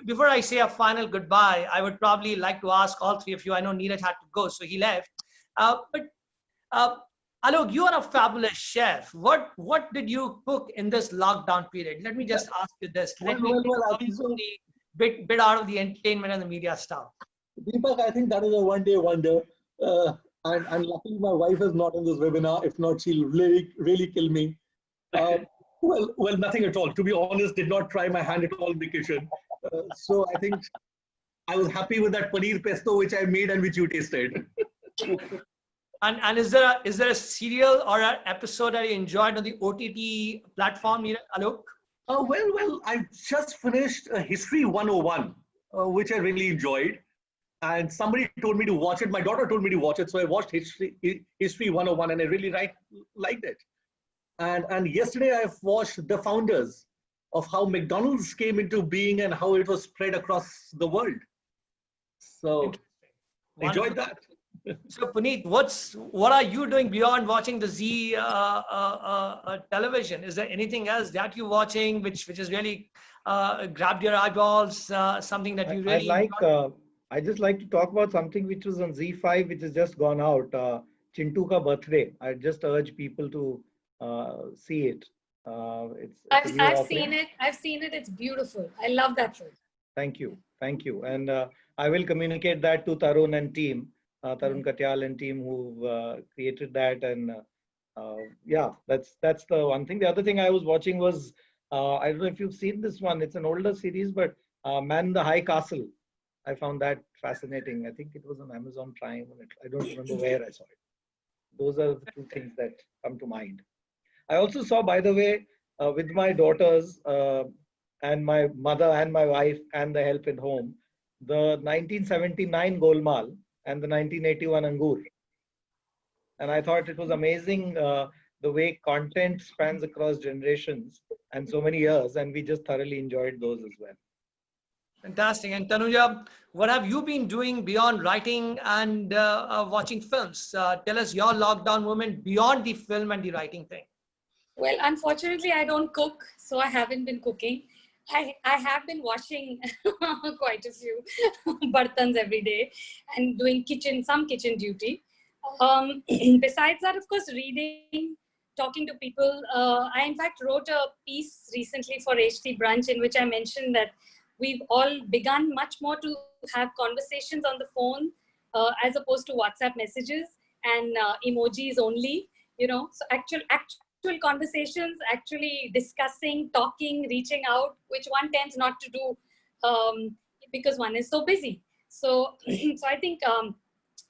before I say a final goodbye, I would probably like to ask all three of you. I know Neeraj had to go, so he left. But Alok, you are a fabulous chef. What did you cook in this lockdown period? Let me just ask you this. Let me bit out of the entertainment and the media stuff. Deepak, I think that is a one-day wonder. And luckily my wife is not in this webinar. If not, she'll really kill me. Well, nothing at all. To be honest, did not try my hand at all in the kitchen. So I think I was happy with that paneer pesto which I made and which you tasted. And is there a serial or an episode that you enjoyed on the OTT platform, Alok? Well, I just finished History 101, which I really enjoyed. And somebody told me to watch it. My daughter told me to watch it. So I watched History 101 and I really liked it. And yesterday I've watched The Founders, of how McDonald's came into being and how it was spread across the world. So enjoyed that. So Puneet, what are you doing beyond watching the Z television? Is there anything else that you're watching which has really grabbed your eyeballs? Something that you really I just like to talk about something which was on Z5, which has just gone out. Chintu Ka Birthday. I just urge people to see it. I've seen it. It's beautiful. I love that show. Thank you. And I will communicate that to Tarun and team, Tarun Katyal and team who created that. And yeah, that's the one thing. The other thing I was watching was, I don't know if you've seen this one. It's an older series, but Man in the High Castle. I found that fascinating. I think it was on Amazon Prime. I don't remember where I saw it. Those are the two things that come to mind. I also saw, by the way, with my daughters and my mother and my wife and the help at home, the 1979 Golmaal and the 1981 Angur. And I thought it was amazing the way content spans across generations and so many years, and we just thoroughly enjoyed those as well. Fantastic. And Tanuja, what have you been doing beyond writing and watching films? Tell us your lockdown moment beyond the film and the writing thing. Well, unfortunately, I don't cook, so I haven't been cooking. I have been washing quite a few bartans every day and doing some kitchen duty. Besides that, of course, reading, talking to people. I, in fact, wrote a piece recently for HT Brunch in which I mentioned that we've all begun much more to have conversations on the phone as opposed to WhatsApp messages and emojis only, so actual conversations, actually discussing, talking, reaching out, which one tends not to do because one is so busy. So I think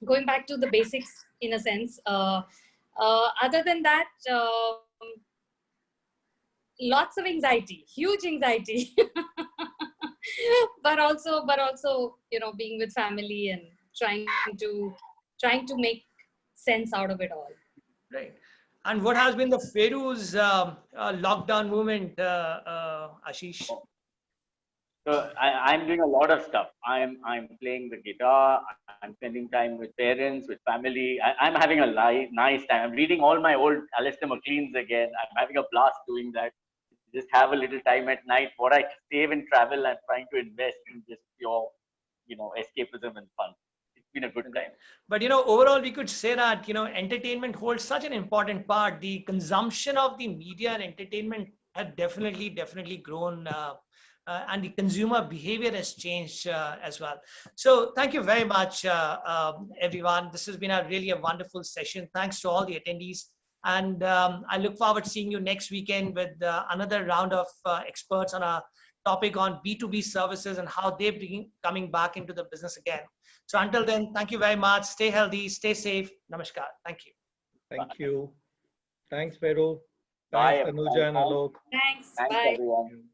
going back to the basics in a sense, other than that, lots of anxiety, huge anxiety, but also, being with family and trying to make sense out of it all. Right. And what has been the Feru's lockdown movement, Ashish? So I'm doing a lot of stuff. I'm playing the guitar. I'm spending time with parents, with family. I'm having a nice time. I'm reading all my old Alistair MacLean's again. I'm having a blast doing that. Just have a little time at night. What I save in travel, I'm trying to invest in just pure, escapism and fun. It's been a good time. But overall, we could say that entertainment holds such an important part. The consumption of the media and entertainment had definitely grown, and the consumer behavior has changed as well. So thank you very much, everyone. This has been really a wonderful session. Thanks to all the attendees. And I look forward to seeing you next weekend with another round of experts on a topic on B2B services and how they're coming back into the business again. So until then, thank you very much. Stay healthy, stay safe. Namaskar. Thank you. Thank you. Thanks, Vero. Bye, Thanks, Anuja and Alok. Thanks. Thanks, Bye. everyone.